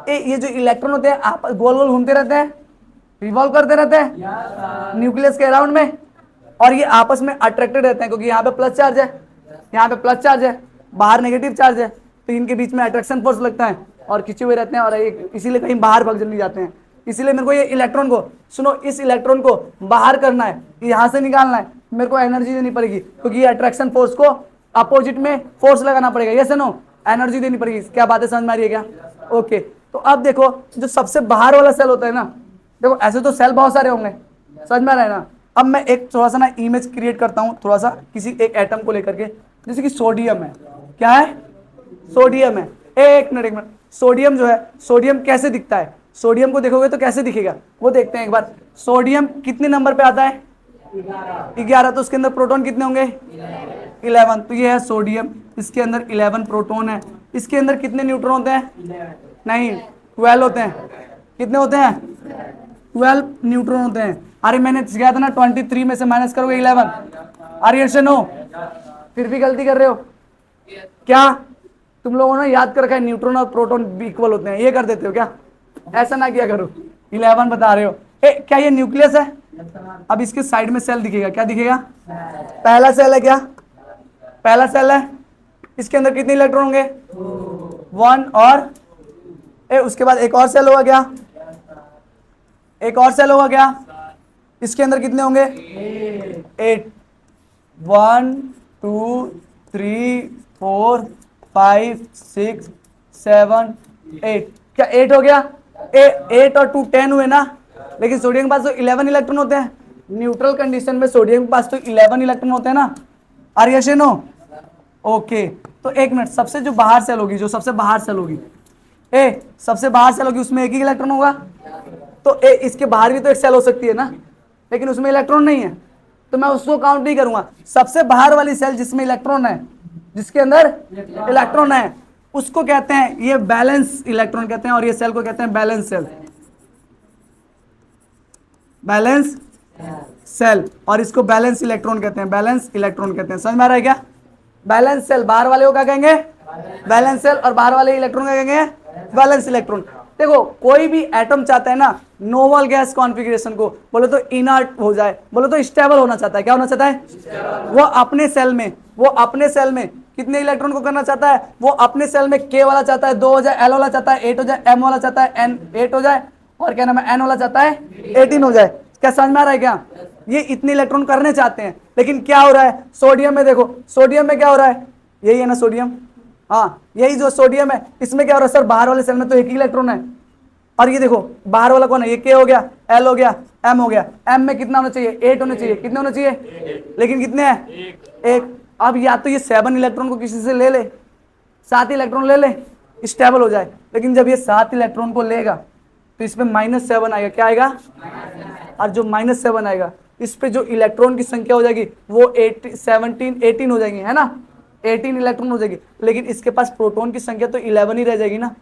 ये जो इलेक्ट्रॉन होते हैं आप गोल गोल घूमते रहते हैं, रिवॉल्व करते रहते हैं न्यूक्लियस के अराउंड में, और ये आपस में अट्रैक्टेड रहते हैं, क्योंकि यहाँ पे प्लस चार्ज है, यहाँ पे प्लस चार्ज है, बाहर नेगेटिव चार्ज है, तो इनके बीच में अट्रैक्शन फोर्स लगता है और खिंचे हुए रहते हैं, और इसीलिए कहीं बाहर भाग नहीं जाते हैं। इसीलिए मेरे को ये इलेक्ट्रॉन को, सुनो, इस इलेक्ट्रॉन को बाहर करना है, यहाँ से निकालना है, मेरे को एनर्जी देनी पड़ेगी, क्योंकि ये अट्रैक्शन फोर्स को अपोजिट में फोर्स लगाना पड़ेगा। ये से नो एनर्जी देनी पड़ेगी। क्या बात है, समझ में आ रही है क्या? ओके, तो अब देखो जो सबसे बाहर वाला सेल होता है ना, देखो ऐसे तो सेल बहुत सारे होंगे, समझ में आ रहा है ना? अब मैं एक थोड़ा सा ना इमेज क्रिएट करता हूँ, थोड़ा सा किसी एक एटम को लेकर के, जैसे कि सोडियम है। क्या है? सोडियम है। एक मिनट, सोडियम जो है, सोडियम कैसे दिखता है? सोडियम को देखोगे तो कैसे दिखेगा वो देखते हैं एक बार। सोडियम कितने नंबर पे आता है? 11। तो उसके अंदर प्रोटॉन कितने होंगे? 11। तो ये है सोडियम, इसके अंदर 11 प्रोटॉन है। इसके अंदर कितने न्यूट्रॉन होते हैं? नहीं, 12 होते हैं। कितने होते हैं? 12 न्यूट्रॉन होते हैं। अरे मैंने सिखाया था ना, 23 में से माइनस करोगे 11। अरे ऐसे नो, फिर भी गलती कर रहे हो क्या? तुम लोगों ने याद कर रखा है न्यूट्रॉन और प्रोटॉन भी इक्वल होते हैं, ये कर देते हो क्या? ऐसा ना किया करो। 11 बता रहे हो। क्या ये न्यूक्लियस है? अब इसके साइड में सेल दिखेगा। क्या दिखेगा? पहला सेल है। क्या पहला सेल है? इसके अंदर कितने इलेक्ट्रॉन होंगे? 1 और उसके बाद एक और सेल होगा। क्या एक और सेल होगा? क्या इसके अंदर कितने होंगे? 8। 1 2 3 4 5 6 7 8, क्या 8 हो गया? 8 और 2 10 हुए ना, लेकिन सोडियम के पास तो 11 इलेक्ट्रॉन होते हैं। न्यूट्रल कंडीशन में सोडियम के पास तो 11 इलेक्ट्रॉन होते हैं ना। Are yes no? ओके, तो एक मिनट, सबसे जो बाहर सेल होगी, जो सबसे बाहर सेल होगी, सबसे बाहर सेल होगी, उसमें एक ही इलेक्ट्रॉन होगा। तो इसके बाहर भी तो एक सेल हो सकती है ना, लेकिन उसमें इलेक्ट्रॉन नहीं है, तो मैं उसको काउंट नहीं करूंगा। सबसे बाहर वाली सेल जिसमें इलेक्ट्रॉन है, जिसके अंदर इलेक्ट्रॉन है, उसको कहते हैं, ये बैलेंस इलेक्ट्रॉन कहते हैं, और ये सेल को कहते हैं बैलेंस सेल। बैलेंस सेल, और इसको बैलेंस इलेक्ट्रॉन कहते हैं, बैलेंस इलेक्ट्रॉन कहते हैं। समझ में आ रहा है क्या? बैलेंस सेल, बाहर वाले को क्या कहेंगे? बैलेंस सेल, और बाहर वाले इलेक्ट्रॉन क्या कहेंगे? Balance electron. देखो, कोई भी एटम चाहता है ना नोवल गैस कॉन्फ़िगरेशन को, बोले तो इनर्ट हो जाए, बोले तो स्टेबल होना चाहता है। क्या होना चाहता है? वो अपने सेल में कितने इलेक्ट्रॉन को करना चाहता है? वो अपने सेल में K वाला चाहता है 2 हो जाए, L वाला चाहता है 8 हो जाए, M वाला चाहता है N 8 हो जाए, और क्या नाम है, N वाला चाहता है 18 हो जाए। क्या समझ में आ रहा है क्या? ये इतने इलेक्ट्रॉन करने चाहते हैं, लेकिन क्या हो रहा है सोडियम में? देखो सोडियम में क्या हो रहा है, यही है ना सोडियम, हाँ यही जो सोडियम है, इसमें क्या हो रहा है सर? बाहर वाले सेल में तो एक ही इलेक्ट्रॉन है, और ये देखो बाहर वाला कौन है? ये K हो गया, L हो गया, M हो गया। M में कितना होना चाहिए? 8 होना चाहिए। कितने होना चाहिए? लेकिन कितने हैं? एक। अब या तो ये 7 इलेक्ट्रॉन को किसी से ले ले, 7 इलेक्ट्रॉन ले ले, स्टेबल हो जाए, लेकिन जब ये 7 इलेक्ट्रॉन को लेगा तो इसमें -7 आएगा। क्या आएगा? और जो -7 आएगा, इस पे जो इलेक्ट्रॉन की संख्या हो जाएगी वो 18 हो जाएगी, है ना? 18 इलेक्ट्रॉन हो जाएगी, लेकिन इसके पास प्रोटॉन की संख्या तो 11 ही रह जाएगी ना।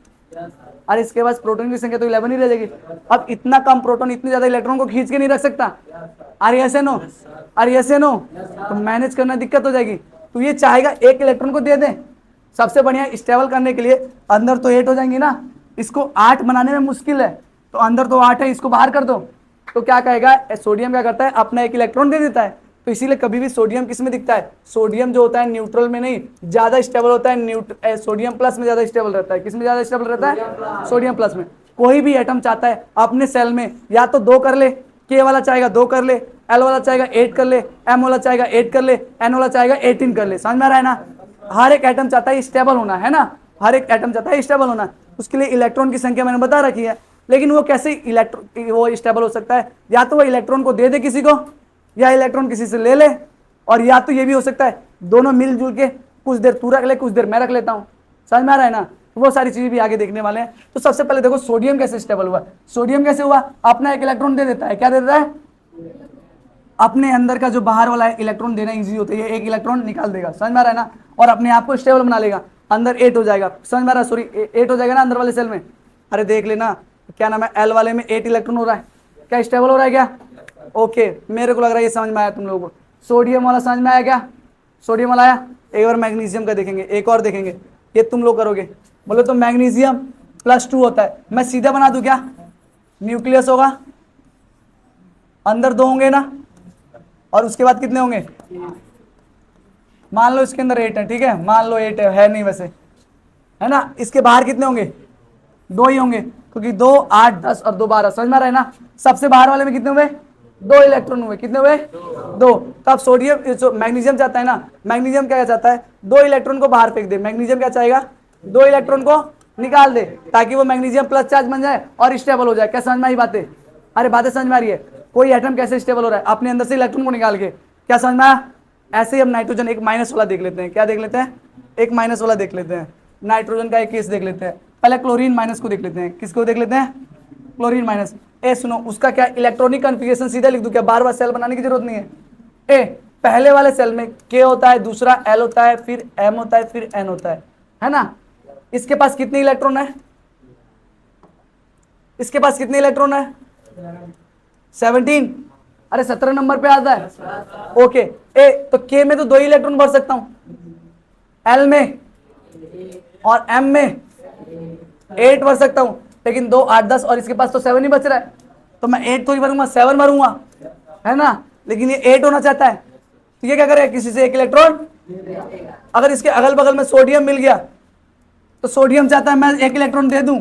और इसके पास प्रोटॉन की संख्या तो 11 ही रह जाएगी। अब इतना कम प्रोटॉन इतने ज्यादा इलेक्ट्रॉन को खींच के नहीं रख सकता। अरे ऐसे नो, अरे ऐसे नो, तो मैनेज करना दिक्कत हो जाएगी। तो ये चाहेगा एक इलेक्ट्रॉन को दे दे, सबसे बढ़िया स्टेबल करने के लिए। अंदर तो 8 हो जाएंगी ना, इसको 8 बनाने में मुश्किल है, तो अंदर तो 8 है, इसको बाहर कर दो। तो क्या कहेगा? सोडियम क्या करता है? अपना एक इलेक्ट्रॉन दे देता है। तो इसीलिए कभी भी सोडियम किस में दिखता है? सोडियम जो होता है न्यूट्रल में नहीं, ज्यादा स्टेबल होता है, सोडियम प्लस में ज्यादा स्टेबल रहता है। किस में ज्यादा स्टेबल रहता है? सोडियम प्लस में। कोई भी एटम चाहता है अपने सेल में या तो 2 कर ले, K वाला चाहेगा 2 कर ले, L वाला चाहेगा 8 कर ले, M वाला चाहेगा 8 कर ले, N वाला चाहेगा 18 कर ले। समझ में आ रहा है ना? हर एक एटम चाहता है स्टेबल होना, है ना? हर एक एटम चाहता है स्टेबल होना, उसके लिए इलेक्ट्रॉन की संख्या मैंने बता रखी है। लेकिन वो कैसे इलेक्ट्रॉन वो स्टेबल हो सकता है? या तो वो इलेक्ट्रॉन को दे दे किसी को, या इलेक्ट्रॉन किसी से ले ले, और या तो ये भी हो सकता है दोनों मिलजुल के कुछ देर तू रख ले, कुछ देर मैं रख लेता हूँ। समझ में आ रहा है ना? वो सारी चीजें भी आगे देखने वाले हैं। तो सबसे पहले देखो सोडियम कैसे स्टेबल हुआ। सोडियम कैसे हुआ? अपना एक इलेक्ट्रॉन दे देता है। क्या दे देता है? अपने अंदर का जो बाहर वाला है इलेक्ट्रॉन देना इजी होता है, ये एक इलेक्ट्रॉन निकाल देगा। समझ में आ रहा है ना? और अपने आप को स्टेबल बना लेगा। अंदर 8 हो जाएगा। समझ में आ रहा है? सॉरी 8 हो जाएगा ना अंदर वाले सेल में। अरे देख लेना, क्या नाम है, L वाले में 8 इलेक्ट्रॉन हो रहा है। क्या स्टेबल हो रहा है क्या? ओके, मेरे को लग रहा है ये समझ में आया तुम लोगों को। सोडियम वाला समझ में आया क्या? सोडियम वाला आया? एक बार मैग्नीशियम का देखेंगे, एक और देखेंगे, ये तुम लोग करोगे। बोले तो मैग्नीशियम +2 होता है, मैं सीधा बना दूं क्या? न्यूक्लियस होगा, अंदर 2 होंगे ना, और उसके बाद कितने होंगे? मान लो इसके अंदर 8 है, ठीक है, मान लो 8 है नहीं वैसे, है ना? इसके बाहर कितने होंगे? 2 ही होंगे, क्योंकि 2 8 10 और 2 12। समझ में आ रहा है ना? सबसे बाहर वाले में कितने हुए? 2 इलेक्ट्रॉन हुए। कितने हुए? 2। तब सोडियम मैग्नीशियम चाहता है ना, मैग्नीशियम क्या चाहता है? 2 इलेक्ट्रॉन को बाहर फेंक दे। मैग्नीशियम क्या चाहेगा? 2 इलेक्ट्रॉन को निकाल दे, ताकि वो मैग्नीशियम प्लस चार्ज बन जाए और स्टेबल हो जाए। क्या समझ में आई बातें? अरे बातें समझ में आ रही है? कोई एटम कैसे स्टेबल हो रहा है? अपने अंदर से इलेक्ट्रॉन को निकाल के। क्या समझ में आया? ऐसे ही हम नाइट्रोजन एक माइनस वाला देख लेते हैं। क्या देख लेते हैं? एक माइनस वाला देख लेते हैं। नाइट्रोजन का एक केस देख लेते हैं। पहले क्लोरीन माइनस को देख लेते हैं। किसको देख लेते हैं? Chlorine minus. सुनो, उसका क्या इलेक्ट्रॉनिक कॉन्फ़िगरेशन सीधा लिख दूं क्या? बार बार सेल बनाने की जरूरत नहीं है। पहले वाले सेल में K होता है, दूसरा L होता है, फिर M होता है, फिर N होता है ना? इसके पास कितने इलेक्ट्रॉन है? इसके पास कितने इलेक्ट्रॉन है? 17। अरे 17 नंबर पे आता है। ओके, तो K में तो 2 इलेक्ट्रॉन भर सकता हूं, L में और M में 8 भर सकता हूं, लेकिन 2 8 10 और इसके पास तो 7 ही बच रहा है, तो मैं 8 तो नहीं भरूंगा, 7 भरूंगा, है ना? लेकिन ये 8 होना चाहता है, तो ये क्या करेगा? किसी से एक इलेक्ट्रॉन। अगर इसके अगल बगल में सोडियम मिल गया, तो सोडियम चाहता है मैं एक इलेक्ट्रॉन दे दूं,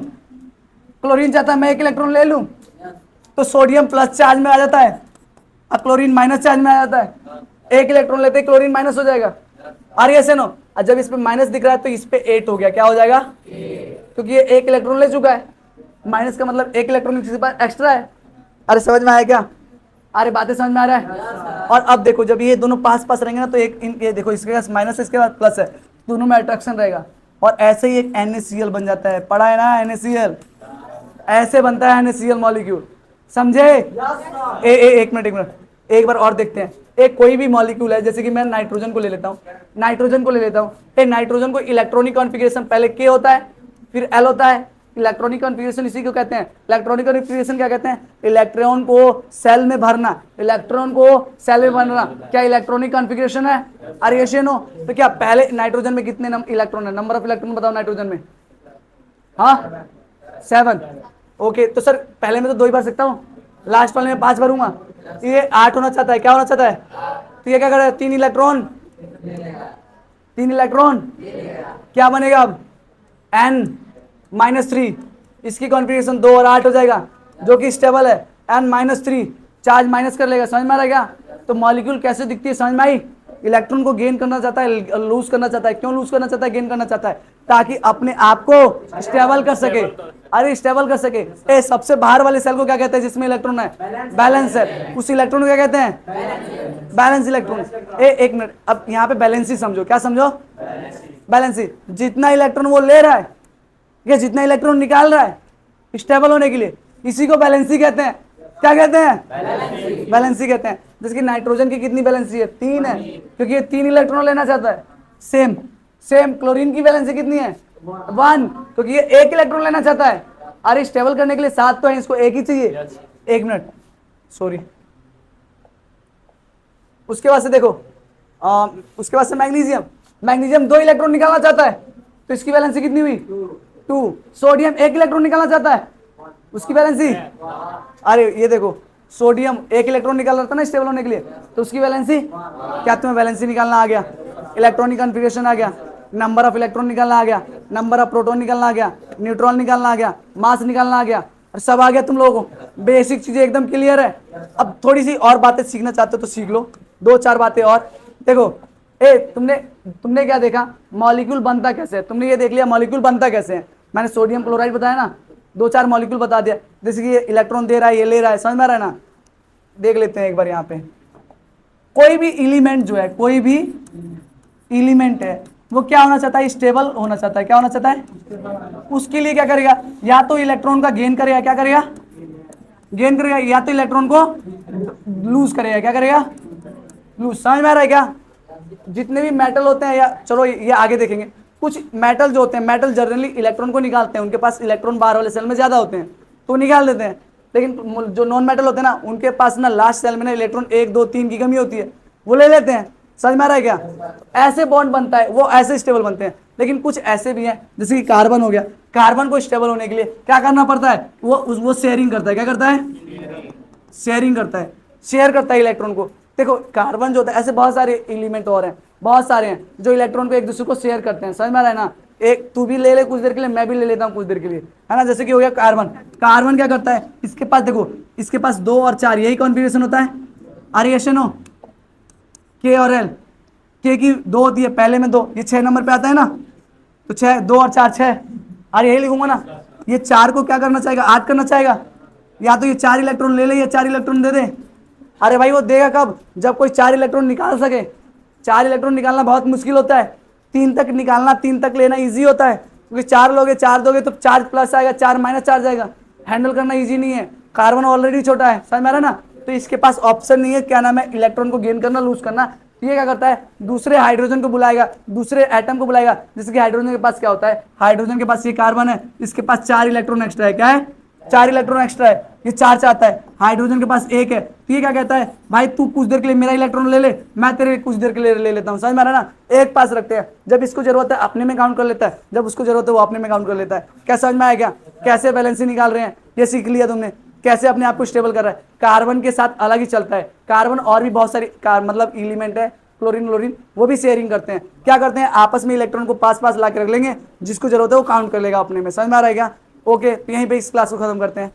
क्लोरीन चाहता है मैं एक इलेक्ट्रॉन ले लूं, तो सोडियम प्लस चार्ज में आ जाता है और क्लोरीन माइनस चार्ज में आ जाता है। एक इलेक्ट्रॉन लेते ही क्लोरीन माइनस हो जाएगा। Are yes no? और जब इस पे माइनस दिख रहा है तो इस पे 8 हो गया। क्या हो जाएगा? क्योंकि ये एक इलेक्ट्रॉन ले चुका है, माइनस का मतलब एक इलेक्ट्रॉन किसी पास एक्स्ट्रा है। अरे समझ में आया क्या? अरे बातें समझ में आ रहा है? और अब देखो जब ये दोनों पास पास रहेंगे ना तो एक ये देखो इसके पास माइनस है, इसके पास प्लस है, दोनों में अट्रैक्शन रहेगा और ऐसे ही एक NaCl बन जाता है। पढ़ा है ना NaCl? ऐसे बनता है NaCl मॉलिक्यूल, समझे? एक मिनट एक बार और देखते हैं। एक कोई भी मॉलिक्यूल है, जैसे कि मैं नाइट्रोजन को ले लेता हूँ, नाइट्रोजन को इलेक्ट्रॉनिक कॉन्फ़िगरेशन पहले K होता है फिर L होता है। इलेक्ट्रॉनिक कॉन्फ़िगरेशन इसी को कहते हैं। इलेक्ट्रॉनिक कॉन्फ़िगरेशन क्या कहते हैं? इलेक्ट्रॉन को सेल में भरना, क्या इलेक्ट्रॉनिक कॉन्फ़िगरेशन है? अरे यस या नो? तो क्या पहले नाइट्रोजन में कितने इलेक्ट्रॉन है? नंबर ऑफ इलेक्ट्रॉन बताओ नाइट्रोजन में। हाँ 7। ओके तो सर पहले में तो 2 ही भर सकता हूँ, लास्ट वाले में 5 भरूंगा, ये 8 होना चाहता है। क्या होना चाहता है? तो ये क्या कर रहा है? 3 इलेक्ट्रॉन क्या बनेगा अब? N-3। इसकी कॉन्फ़िगरेशन 2 और 8 हो जाएगा जो कि स्टेबल है। N-3 चार्ज माइनस कर लेगा। समझ में आ रहा है क्या? तो मॉलिक्यूल कैसे दिखती है समझ में आई? इलेक्ट्रॉन को गेन करना चाहता है, लूज करना चाहता है। क्यों लूज करना चाहता है, गेन करना चाहता है? ताकि अपने आप को स्टेबल कर सके। अरे स्टेबल कर सके। ए सबसे बाहर वाले सेल को क्या कहते हैं जिसमें इलेक्ट्रॉन है? बैलेंस है। उस इलेक्ट्रॉन को क्या कहते हैं? Balance electron. एक मिनट, अब यहाँ पे बैलेंसी समझो। क्या समझो? बैलेंसी। जितना इलेक्ट्रॉन वो ले रहा है या जितना इलेक्ट्रॉन निकाल रहा है स्टेबल होने के लिए, इसी को बैलेंसी कहते हैं। क्या कहते हैं? बैलेंसी कहते हैं। जैसे कि नाइट्रोजन की कितनी बैलेंसी है? 3 है, क्योंकि ये 3 इलेक्ट्रॉन लेना चाहता है। सेम क्लोरीन की बैलेंसी कितनी है? 1, क्योंकि ये 1 इलेक्ट्रॉन लेना चाहता है। अरे स्टेबल करने के लिए 7 तो है, इसको 1 ही चाहिए। एक मिनट सॉरी। उसके बाद से देखो उसके बाद से मैग्नीशियम 2 इलेक्ट्रॉन निकालना चाहता है, तो इसकी बैलेंसी कितनी हुई? 2। सोडियम 1 इलेक्ट्रॉन निकालना चाहता है, उसकी बैलेंसी, अरे ये देखो सोडियम 1 इलेक्ट्रॉन निकाल रहा था ना स्टेबल होने के लिए, तो उसकी बैलेंसी। क्या तुम्हें बैलेंसी निकालना आ गया? इलेक्ट्रॉनिक कॉन्फ़िगरेशन आ गया, नंबर ऑफ इलेक्ट्रॉन निकालना आ गया, नंबर ऑफ प्रोटॉन निकालना आ गया, न्यूट्रॉन निकालना आ गया, मास निकालना आ गया, और सब आ गया तुम लोगों को। बेसिक चीजें एकदम क्लियर है। अब थोड़ी सी और बातें सीखना चाहते हो तो सीख लो, 2-4 बातें और। देखो तुमने क्या देखा? मॉलिक्यूल बनता कैसे है? तुमने ये देख लिया मॉलिक्यूल बनता कैसे है। मैंने सोडियम क्लोराइड बताया ना, 2-4 मॉलिक्यूल बता दिया। जैसे कि ये इलेक्ट्रॉन दे रहा है, ये ले रहा है, समझ में आ रहा है ना? देख लेते हैं एक बार यहाँ पे। कोई भी एलिमेंट जो है, कोई भी एलिमेंट है, वो क्या होना चाहता है? स्टेबल होना चाहता है। क्या होना चाहता है? उसके लिए क्या करेगा? या तो इलेक्ट्रॉन का गेन करेगा, क्या करेगा? गेन करेगा, या तो इलेक्ट्रॉन को लूज करेगा। क्या करेगा? लूज। समझ में आ रहा है क्या? जितने भी मेटल होते हैं, या चलो ये आगे देखेंगे। कुछ मेटल जो होते हैं, मेटल जनरली इलेक्ट्रॉन को निकालते हैं, उनके पास इलेक्ट्रॉन बाहर वाले सेल में ज्यादा होते हैं तो निकाल देते हैं। लेकिन जो नॉन मेटल होते हैं ना, उनके पास ना लास्ट सेल में ना इलेक्ट्रॉन 1, 2, 3 की कमी होती है, वो ले लेते हैं। समझ में आ रहा है क्या? ऐसे बॉन्ड बनता है, वो ऐसे स्टेबल बनते हैं। लेकिन कुछ ऐसे भी हैं, जैसे कि कार्बन हो गया, कार्बन को स्टेबल होने के लिए क्या करना पड़ता है? वो शेयरिंग करता है। क्या करता है? शेयरिंग करता है, शेयर करता है इलेक्ट्रॉन को। देखो कार्बन जो होता है, ऐसे बहुत सारे एलिमेंट और हैं, बहुत सारे हैं जो इलेक्ट्रॉन को एक दूसरे को शेयर करते हैं। समझ में आ रहा है ना? एक तू भी ले ले कुछ देर के लिए, मैं भी ले लेता हूँ कुछ देर के लिए, है ना? जैसे कि हो गया कार्बन। कार्बन क्या करता है? इसके पास देखो, इसके पास 2 और 4 यही कॉन्फ़िगरेशन होता है। अरे यस नो? के और एल, के की 2 होती है, पहले में 2, ये 6 नंबर पे आता है ना, तो 6, 2 और 4 6। अरे यही लिखूंगा ना, ये 4 को क्या करना चाहेगा? 8 करना चाहेगा। या तो ये 4 इलेक्ट्रॉन ले ले या 4 इलेक्ट्रॉन दे दे। अरे भाई वो देगा कब? जब कोई 4 इलेक्ट्रॉन निकाल सके। 4 इलेक्ट्रॉन निकालना बहुत मुश्किल होता है, 3 तक निकालना, 3 तक लेना ईजी होता है, क्योंकि 4 लोगे, 4 दोगे तो चार्ज प्लस आएगा, 4 माइनस चार्ज आएगा। हैंडल करना ईजी नहीं है, कार्बन ऑलरेडी छोटा है। समझ में आ रहा है ना? तो इसके पास ऑप्शन नहीं है, क्या नाम है, इलेक्ट्रॉन को गेन करना, लूज करना। ये क्या करता है? दूसरे हाइड्रोजन को बुलाएगा, दूसरे एटम को बुलाएगा। जैसे कि हाइड्रोजन के पास क्या होता है? हाइड्रोजन के पास ये कार्बन है, इसके पास 4 इलेक्ट्रॉन एक्स्ट्रा है। क्या है? 4 इलेक्ट्रॉन एक्स्ट्रा है, ये 4 चाहता है, हाइड्रोजन के पास 1 है। तो ये क्या कहता है? भाई तू कुछ देर के लिए मेरा इलेक्ट्रॉन ले ले, मैं तेरे कुछ देर के लिए ले लेता हूँ। समझ में आ रहा है ना? एक पास रखते हैं, जब इसको जरूरत है अपने में काउंट कर लेता है, जब उसको जरूरत है वो अपने में काउंट कर लेता है। क्या समझ में आया क्या? कैसे बैलेंसी निकाल रहे हैं ये सीख लिया तुमने, कैसे अपने आप को स्टेबल कर रहा है। कार्बन के साथ अलग ही चलता है। कार्बन और भी बहुत सारी मतलब एलिमेंट है, क्लोरीन, वो भी शेयरिंग करते हैं। क्या करते हैं? आपस में इलेक्ट्रॉन को पास पास ला के रख लेंगे, जिसको जरूरत है वो काउंट कर लेगा अपने में। समझ में आ रहा है क्या? ओके, तो यहीं पे इस क्लास को खत्म करते हैं।